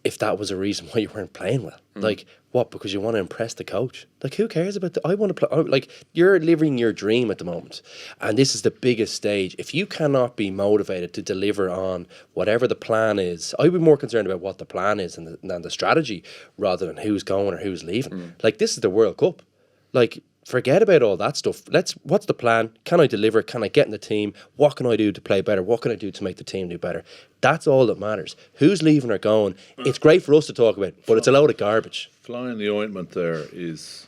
if that was a reason why you weren't playing well. Like, what, because you want to impress the coach? Like, who cares about I want to play. Like, you're living your dream at the moment, and this is the biggest stage. If you cannot be motivated to deliver on whatever the plan is, I'd be more concerned about what the plan is than the strategy, rather than who's going or who's leaving. Like, this is the World Cup. Like, forget about all that stuff. What's the plan? Can I deliver? Can I get in the team? What can I do to play better? What can I do to make the team do better? That's all that matters. Who's leaving or going? It's great for us to talk about, but it's a load of garbage. Fly in the ointment there is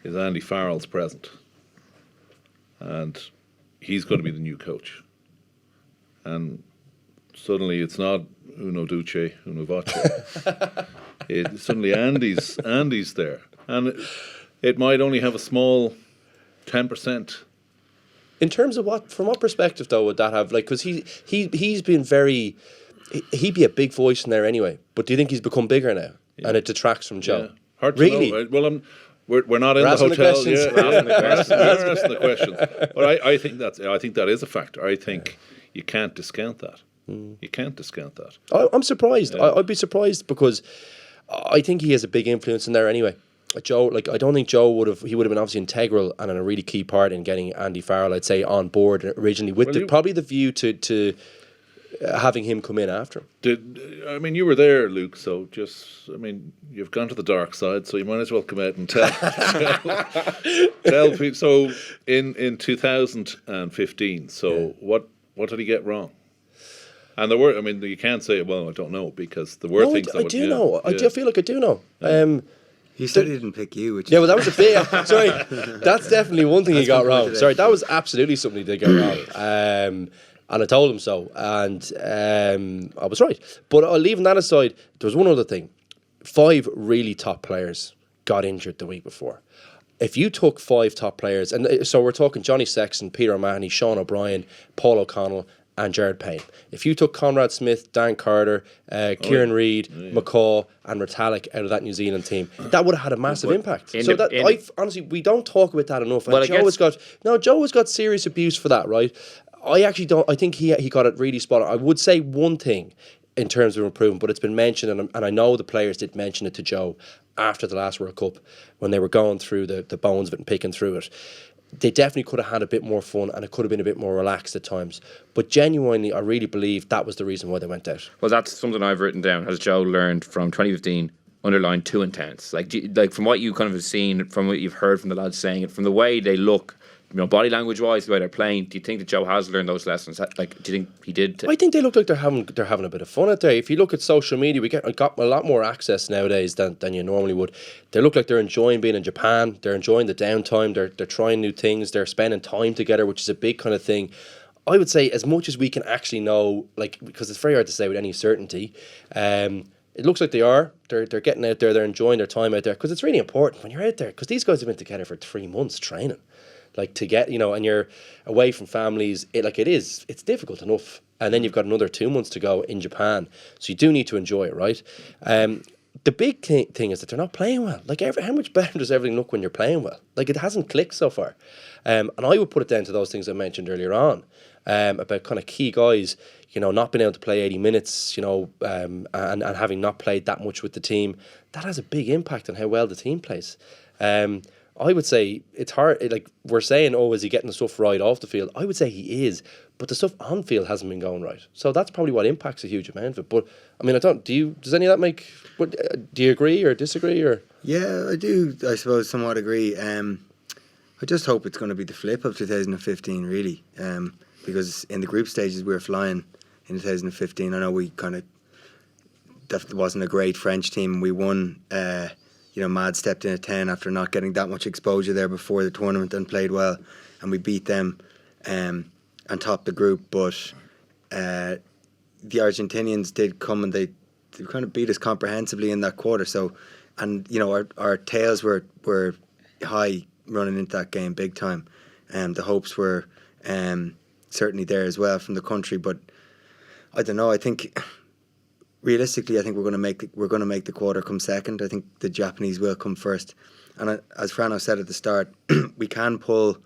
Andy Farrell's present, and he's going to be the new coach. And suddenly it's not uno duce, uno voce. Suddenly Andy's there, and it might only have a small 10% In terms of from what perspective though would that have, like, because he's been very, he'd be a big voice in there anyway, but do you think he's become bigger now and it detracts from Joe? Yeah. Hard to really? know. Well, we're not in the asking hotel. the questions. We're asking the questions. But I think that is a factor. I think you can't discount that. You can't discount that. I'm surprised. I'd be surprised because I think he has a big influence in there anyway. Joe, like, I don't think Joe would have been obviously integral and a really key part in getting Andy Farrell, I'd say, on board originally with probably the view to having him come in after him. You were there, Luke, so you've gone to the dark side, so you might as well come out and tell people. So in 2015, what did he get wrong? And there were, you can't say, well, I don't know, because there were things I do know. I do feel like I do know. He said he didn't pick you. Which well, that was a big... sorry, that's definitely one thing he got wrong. Sorry, that was absolutely something he did get wrong. And I told him so. And I was right. But leaving that aside, there was one other thing. 5 really top players got injured the week before. If you took 5 top players, and so we're talking Johnny Sexton, Peter O'Mahony, Sean O'Brien, Paul O'Connell, and Jared Payne. If you took Conrad Smith, Dan Carter, Kieran Reid, McCaw, and Retallick out of that New Zealand team, that would have had a massive impact. Honestly, we don't talk about that enough. And Joe has got serious abuse for that, right? I actually don't. I think he got it really spot on. I would say one thing in terms of improvement, but it's been mentioned, and I know the players did mention it to Joe after the last World Cup when they were going through the bones of it and picking through it. They definitely could have had a bit more fun and it could have been a bit more relaxed at times. But genuinely, I really believe that was the reason why they went out. Well, that's something I've written down. Has Joe learned from 2015, underlined, too intense? Like from what you kind of have seen, from what you've heard from the lads saying it, from the way they look, body language wise, the way they're playing, do you think that Joe has learned those lessons? Like, do you think he did? I think they look like they're having a bit of fun out there. If you look at social media, we got a lot more access nowadays than you normally would. They look like they're enjoying being in Japan. They're enjoying the downtime. They're trying new things. They're spending time together, which is a big kind of thing. I would say, as much as we can actually know, like, because it's very hard to say with any certainty, it looks like they are. They're getting out there. They're enjoying their time out there, because it's really important when you're out there, because these guys have been together for 3 months training. Like, to get, and you're away from families, it's difficult enough. And then you've got another 2 months to go in Japan. So you do need to enjoy it, right? The big thing is that they're not playing well. Like, how much better does everything look when you're playing well? Like, it hasn't clicked so far. And I would put it down to those things I mentioned earlier on, about kind of key guys, not being able to play 80 minutes, and having not played that much with the team. That has a big impact on how well the team plays. I would say it's hard. Like, we're saying, is he getting the stuff right off the field? I would say he is, but the stuff on field hasn't been going right. So that's probably what impacts a huge amount of it. But does any of that make? Do you agree or disagree or? Yeah, I do. I suppose somewhat agree. I just hope it's going to be the flip of 2015, really, because in the group stages we were flying in 2015. I know we kind of that wasn't a great French team. We won. Mad stepped in at 10 after not getting that much exposure there before the tournament and played well, and we beat them and topped the group. But the Argentinians did come and they kind of beat us comprehensively in that quarter. So, and our tails were high running into that game big time, and the hopes were certainly there as well from the country. But I don't know. I think. Realistically, I think we're going to make the quarter come second. I think the Japanese will come first. And as Franno said at the start, we can pull.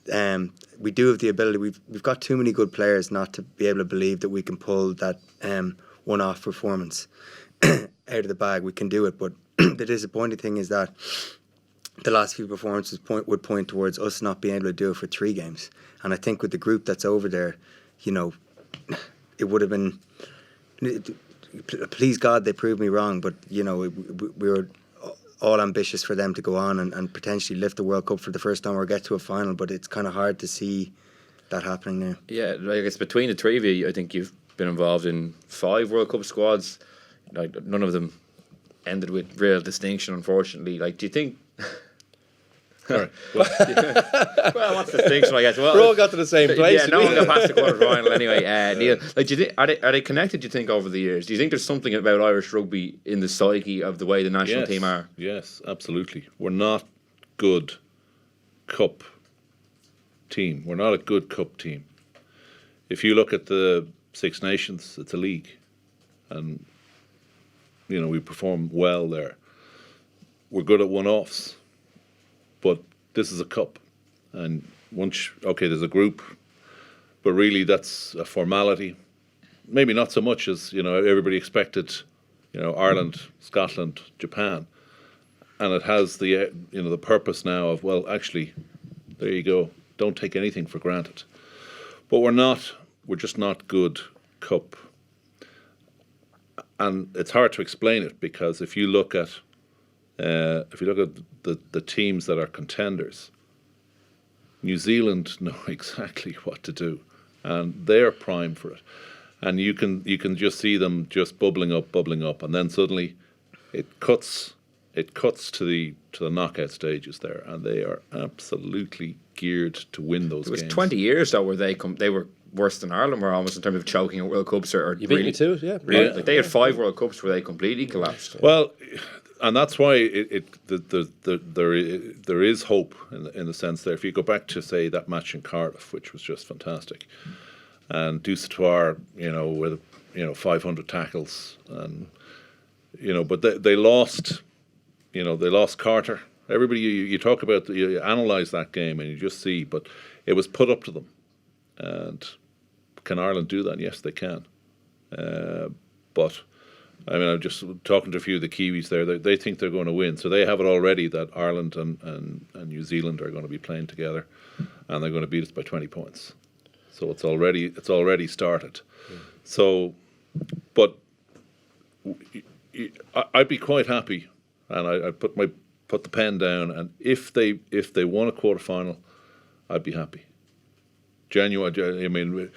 We do have the ability. We've got too many good players not to be able to believe that we can pull that one-off performance out of the bag. We can do it, but the disappointing thing is that the last few performances would point towards us not being able to do it for 3 games. And I think with the group that's over there, it would have been. Please God, they proved me wrong, but we were all ambitious for them to go on and potentially lift the World Cup for the first time or get to a final, but it's kind of hard to see that happening now. Yeah, like, it's between the 3 of you. I think you've been involved in 5 World Cup squads. Like, none of them ended with real distinction, unfortunately. Like, do you think? Well, what's the distinction, I guess? Well, we all got to the same place. Yeah, no one got past the quarter-final anyway. Neil, like, do you think, are they connected, do you think, over the years? Do you think there's something about Irish rugby in the psyche of the way the national team are? Yes, absolutely. We're not good cup team. We're not a good cup team. If you look at the Six Nations, it's a league, and we perform well there. We're good at one-offs, but this is a cup, and there's a group, but really that's a formality. Maybe not so much as everybody expected. Ireland, Scotland, Japan, and it has the the purpose now of, well, actually, there you go. Don't take anything for granted. But we're just not good cup. And it's hard to explain it, because if you look at the teams that are contenders, New Zealand know exactly what to do, and they're prime for it. And you can just see them just bubbling up, and then suddenly it cuts to the knockout stages there, and they are absolutely geared to win those games. It was 20 years though where they were worse than Ireland were, almost, in terms of choking at World Cups, or you beat me too, yeah. Really, like they had 5 World Cups where they completely collapsed. Well, and that's why there is hope in the sense that if you go back to, say, that match in Cardiff, which was just fantastic, and Dusatoir, with 500 tackles, and but they lost, they lost Carter. Everybody, you talk about, you analyse that game and you just see, but it was put up to them. And can Ireland do that? Yes, they can. But I'm just talking to a few of the Kiwis there. They think they're going to win, so they have it already that Ireland and New Zealand are going to be playing together, and they're going to beat us by 20 points. So it's already started. Yeah. So, but I'd be quite happy, and I put the pen down, and if they won a quarter-final, I'd be happy. Genuine. I mean,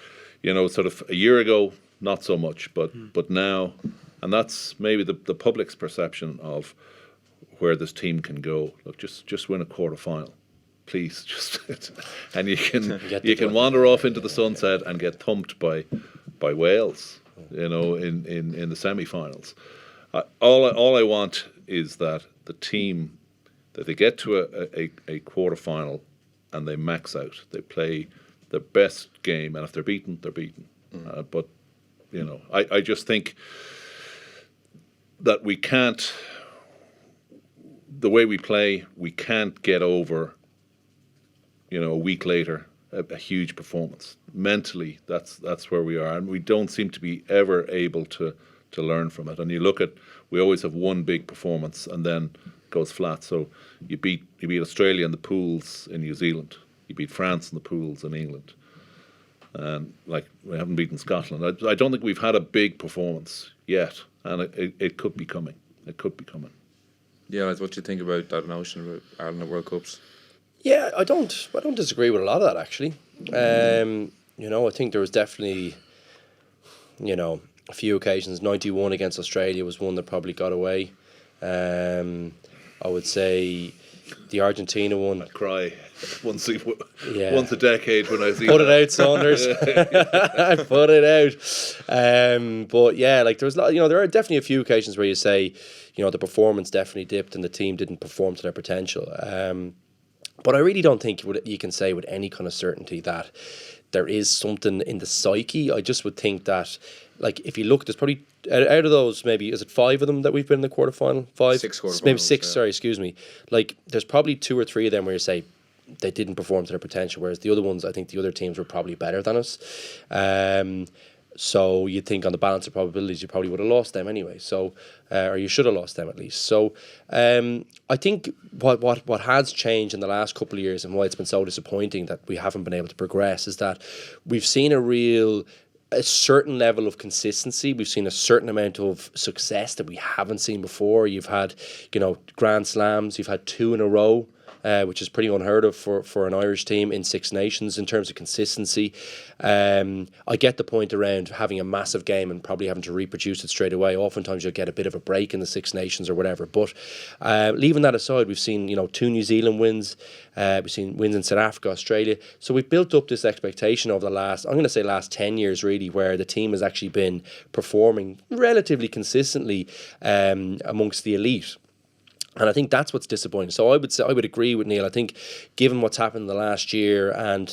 sort of a year ago, not so much, but now, and that's maybe the public's perception of where this team can go. Look, just win a quarter-final, please, and you can wander off into the sunset and get thumped by Wales, in the semi-finals. All I want is that the team, that they get to a quarter-final and they max out. They play their best game, and if they're beaten, they're beaten. But I just think that we can't, the way we play, we can't get over, a week later, a huge performance. Mentally, that's where we are, and we don't seem to be ever able to learn from it. And you look at, we always have one big performance and then it goes flat. So you beat Australia in the pools in New Zealand. You beat France in the pools in England. And we haven't beaten Scotland. I don't think we've had a big performance yet, and it could be coming. It could be coming. Yeah, what do you think about that notion about Ireland at World Cups? Yeah, I don't disagree with a lot of that, actually. I think there was definitely, a few occasions. 91 against Australia was one that probably got away. I would say the Argentina one. I cry once a decade when I see. Put it out, Saunders. Put it out. But yeah, there was there are definitely a few occasions where you say, the performance definitely dipped and the team didn't perform to their potential. But I really don't think you can say with any kind of certainty that there is something in the psyche. I just would think that, if you look, there's probably, out of those, maybe, is it 5 of them that we've been in the quarterfinal? 5? 6 quarterfinals. Maybe 6, sorry, excuse me. There's probably 2 or 3 of them where you say they didn't perform to their potential, whereas the other ones, I think the other teams were probably better than us. So you'd think on the balance of probabilities you probably would have lost them anyway. So, or you should have lost them at least. So I think what has changed in the last couple of years and why it's been so disappointing that we haven't been able to progress is that we've seen a certain level of consistency. We've seen a certain amount of success that we haven't seen before. You've had, Grand Slams. You've had 2 in a row. Which is pretty unheard of for an Irish team in Six Nations in terms of consistency. I get the point around having a massive game and probably having to reproduce it straight away. Oftentimes you'll get a bit of a break in the Six Nations or whatever. But leaving that aside, we've seen 2 New Zealand wins. We've seen wins in South Africa, Australia. So we've built up this expectation over the last 10 years really, where the team has actually been performing relatively consistently amongst the elite. And I think that's what's disappointing. So I would agree with Neil. I think given what's happened in the last year and,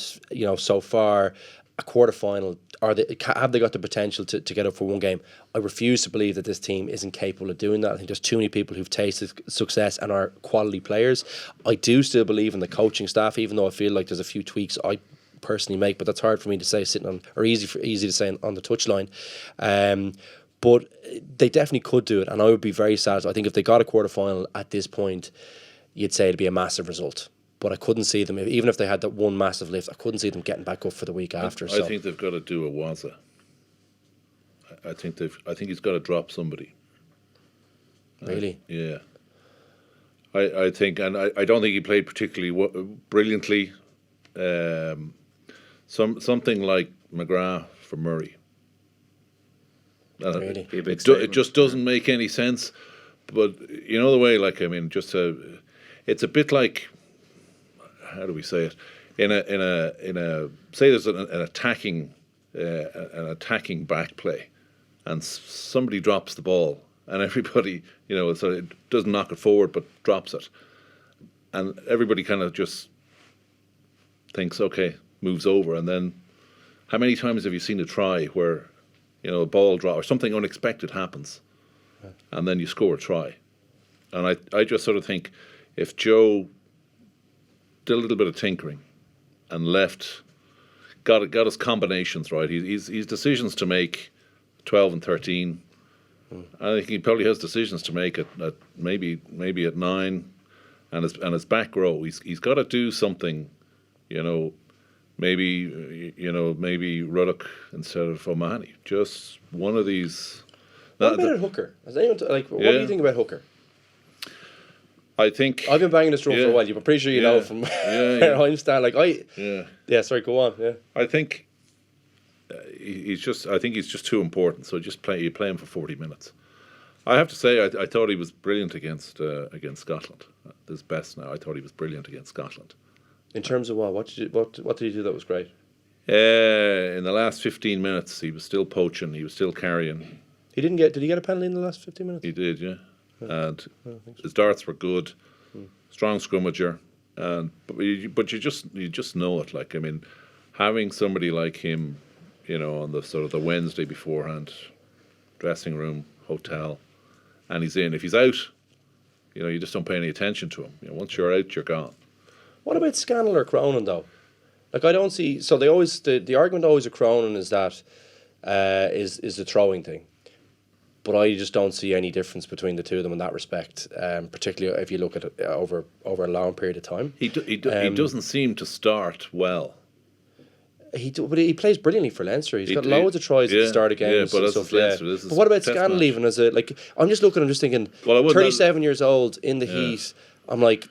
so far, a quarter-final, have they got the potential to get up for one game? I refuse to believe that this team isn't capable of doing that. I think there's too many people who've tasted success and are quality players. I do still believe in the coaching staff, even though I feel like there's a few tweaks I personally make, but that's hard for me to say sitting on, or easy to say on the touchline. But they definitely could do it, and I would be very sad. I think if they got a quarter-final at this point, you'd say it'd be a massive result. But I couldn't see them, even if they had that one massive lift, I couldn't see them getting back up for the week after. I think they've got to do a Waza. I think he's got to drop somebody. Really? Yeah. I think, and I don't think he played particularly brilliantly. Something like McGrath for Murray. Really? It just doesn't make any sense. But you know the way, it's a bit like, how do we say it? In a say there's an attacking back play, and somebody drops the ball, and everybody, so it doesn't knock it forward but drops it, and everybody kind of just thinks, okay, moves over, and then how many times have you seen a try where a ball drop or something unexpected happens, and then you score a try? And I just sort of think if Joe did a little bit of tinkering and got his combinations right, he's decisions to make 12 and 13. I think he probably has decisions to make at maybe at 9, and his back row. He's got to do something, maybe Ruddock instead of O'Mahony. Just one of these. What about Hooker? What do you think about Hooker? I think I've been banging this drum for a while. I'm pretty sure you know from where I'm standing. Sorry, go on. Yeah, I think he's just too important. So you play him for 40 minutes. I have to say, I thought he was brilliant against Scotland. His best now. I thought he was brilliant against Scotland. In terms of what did he do that was great? In the last 15 minutes, he was still poaching. He was still carrying. Did he get a penalty in the last 15 minutes? He did, yeah. And his darts were good, strong scrummager, but you just know it. Having somebody like him, on the sort of the Wednesday beforehand, dressing room, hotel, and he's in. If he's out, you just don't pay any attention to him. Once you're out, you're gone. What about Scannell or Cronin though? I don't see. So they always the argument always of Cronin is that is the throwing thing. But I just don't see any difference between the two of them in that respect, particularly if you look at it over a long period of time. He doesn't seem to start well. But he plays brilliantly for Leinster. He's got loads of tries at the start of games and stuff. But what about Scannell even as I'm just thinking, 37 years old in the heat. I'm like,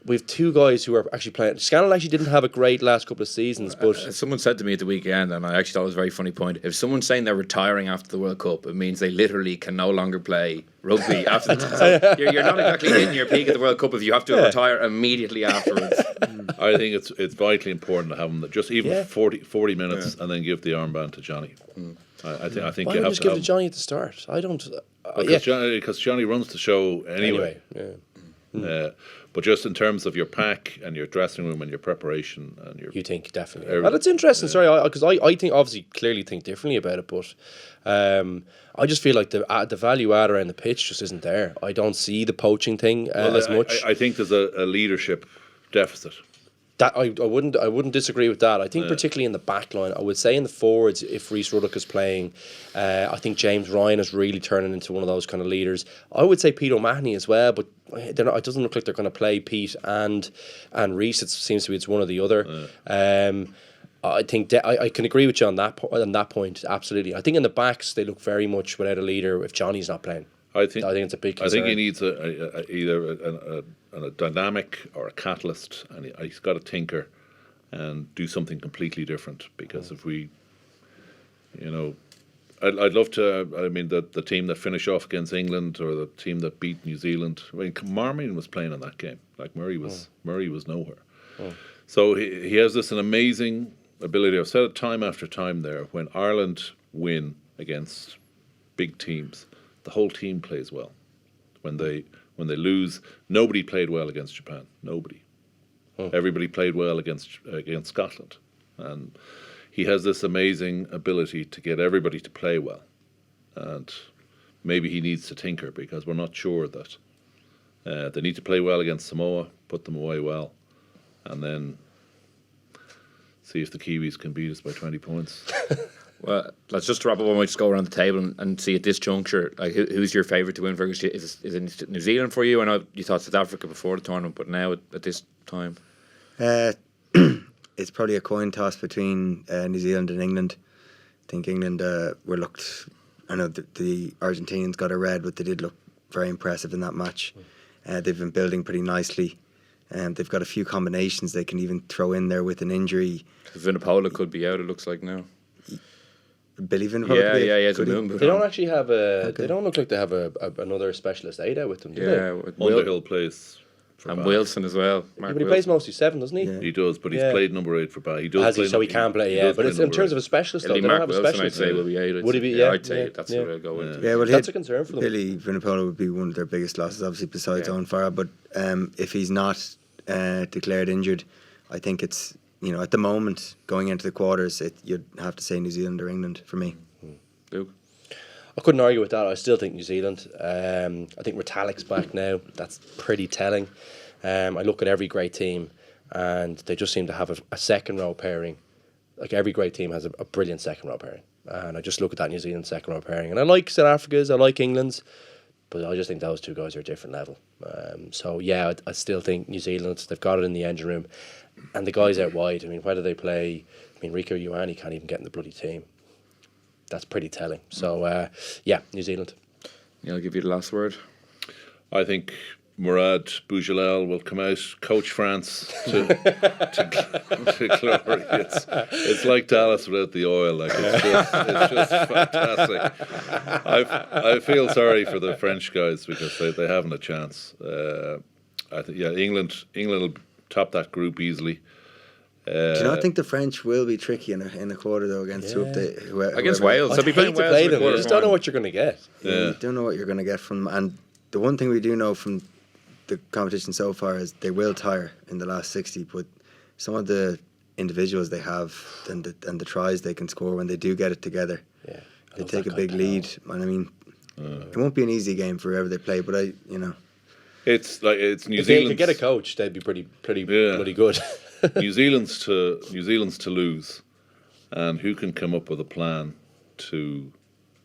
we have two guys who are actually playing. Scannell actually didn't have a great last couple of seasons, but someone said to me at the weekend, and I actually thought it was a very funny point. If someone's saying they're retiring after the World Cup, it means they literally can no longer play rugby after the so you're not exactly hitting your peak at the World Cup if you have to retire immediately afterwards. I think it's vitally important to have them just even 40 minutes and then give the armband to Johnny. I think why you have just to give it to Johnny at the start? I don't. Because Johnny runs the show anyway. But just in terms of your pack and your dressing room and your preparation and your... You think definitely. Well, it's interesting, sorry, because I think, obviously, clearly think differently about it, but I just feel like the value add around the pitch just isn't there. I don't see the poaching thing as much. I think there's a leadership deficit. That I wouldn't disagree with that. I think particularly in the back line, I would say in the forwards, if Rhys Ruddock is playing, I think James Ryan is really turning into one of those kind of leaders. I would say Pete O'Mahony as well, but it doesn't look like they're going to play Pete and Rhys. It seems to be it's one or the other. I think I can agree with you on that point. Absolutely. I think in the backs they look very much without a leader if Johnny's not playing. I think it's a big concern. I think he needs either a dynamic or a catalyst, and he's got to tinker and do something completely different. Because if we, I'd love to. I mean, the team that finished off against England or the team that beat New Zealand. I mean, Marmion was playing in that game. Like Murray was nowhere. So he has an amazing ability. I've said it time after time there. When Ireland win against big teams, the whole team plays well. When when they lose, nobody played well against Japan. Nobody. Everybody played well against Scotland. And he has this amazing ability to get everybody to play well. And maybe he needs to tinker, because we're not sure that they need to play well against Samoa, put them away well, and then see if the Kiwis can beat us by 20 points. Well, let's just wrap up. I might just go around the table and see at this juncture, like, who's your favourite to win, Fergus? Is it New Zealand for you? I know you thought South Africa before the tournament, but now at this time, it's probably a coin toss between New Zealand and England. I think England were looked. I know the Argentinians got a red, but they did look very impressive in that match. They've been building pretty nicely. They've got a few combinations they can even throw in there with an injury. Vunipola could be out, it looks like now. Billy Vunipola. It's a moon. They don't actually have a. They don't look like they have another specialist 8 out with them, do they? Underhill plays for and Bath. Wilson as well. Yeah, but he plays mostly 7, doesn't he? Yeah. He does, but he's played number 8 for Bath. He does. Has play he? So he can play, yeah. But it's in terms of a specialist, though. They don't Mark have a Wilson, specialist. I'd say, will be 8. Would he be? Yeah, I'd say that's what I'll go with. Yeah, well, that's a concern for them. Billy Vunipola would be one of their biggest losses, obviously, besides Owen Farrell. But if he's not declared injured, I think it's, at the moment, going into the quarters, you'd have to say New Zealand or England for me. Luke? I couldn't argue with that. I still think New Zealand. I think Retallick's back now. That's pretty telling. I look at every great team, and they just seem to have a second row pairing. Like, every great team has a brilliant second row pairing. And I just look at that New Zealand second row pairing. And I like South Africa's, I like England's, but I just think those two guys are a different level. So, yeah, I still think New Zealand, they've got it in the engine room. And the guys out wide, I mean, whether they play, Rico Ioane can't even get in the bloody team. That's pretty telling. So, yeah, New Zealand. Yeah, I'll give you the last word. I think Mourad Boujellal will come out, coach France to glory. It's like Dallas without the oil. Like, it's just fantastic. I feel sorry for the French guys, because they haven't a chance. I think England will top that group easily. Do you not think the French will be tricky in a quarter, though, against against Wales? They'll be playing Wales. Play them. You just don't know what you're going to get. You don't know what you're going to get from them. And the one thing we do know from the competition so far is they will tire in the last 60, but some of the individuals they have and the tries they can score when they do get it together, they take a big lead. And it won't be an easy game for whoever they play, but it's like, it's New If Zealand. they could get a coach, they'd be pretty bloody good. New Zealand's to lose, and who can come up with a plan to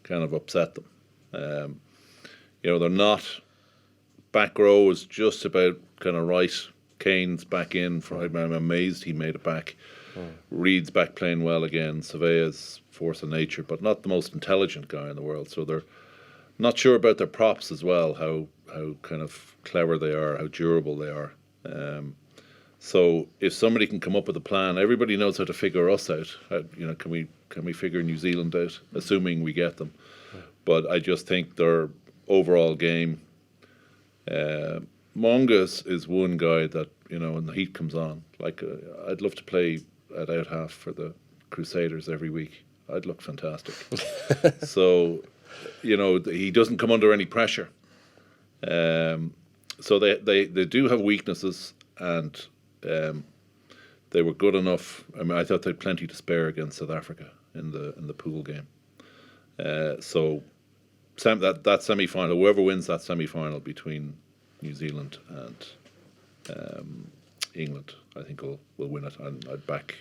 kind of upset them? They're not. Back row is just about kind of right. Kane's back in. I'm amazed he made it back. Reed's back playing well again. Surveyor's force of nature, but not the most intelligent guy in the world. So they're not sure about their props as well. How kind of clever they are, how durable they are. So if somebody can come up with a plan, everybody knows how to figure us out. Can we figure New Zealand out, assuming we get them? But I just think their overall game. Mongas is one guy that, when the heat comes on, like, I'd love to play at out half for the Crusaders every week. I'd look fantastic. So, he doesn't come under any pressure. So they do have weaknesses, and they were good enough. I thought they had plenty to spare against South Africa in the pool game. So that semi-final, whoever wins that semi-final between New Zealand and England, I think will win it. And I'd back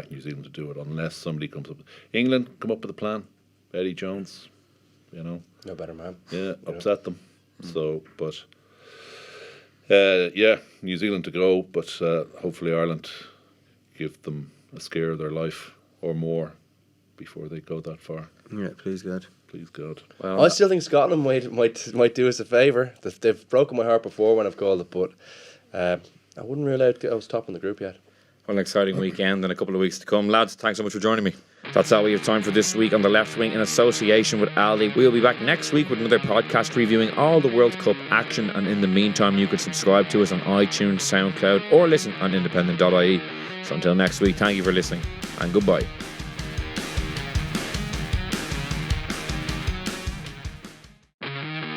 New Zealand to do it, unless somebody comes up. England come up with a plan. Eddie Jones, no better man. Yeah, upset them. So, but New Zealand to go, but hopefully Ireland give them a scare of their life or more before they go that far. Yeah, please God. Please God. Well, I still think Scotland might do us a favour. They've broken my heart before when I've called it, but I wouldn't rule out I was top in the group yet. Well, an exciting weekend and a couple of weeks to come. Lads, thanks so much for joining me. That's all we have time for this week on The Left Wing in association with Aldi. We'll be back next week with another podcast reviewing all the World Cup action, and in the meantime you can subscribe to us on iTunes, SoundCloud, or listen on independent.ie. So until next week, thank you for listening and goodbye.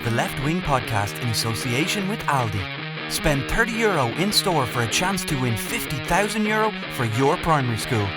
the Left Wing podcast in association with Aldi. Spend €30 in store for a chance to win €50,000 for your primary school.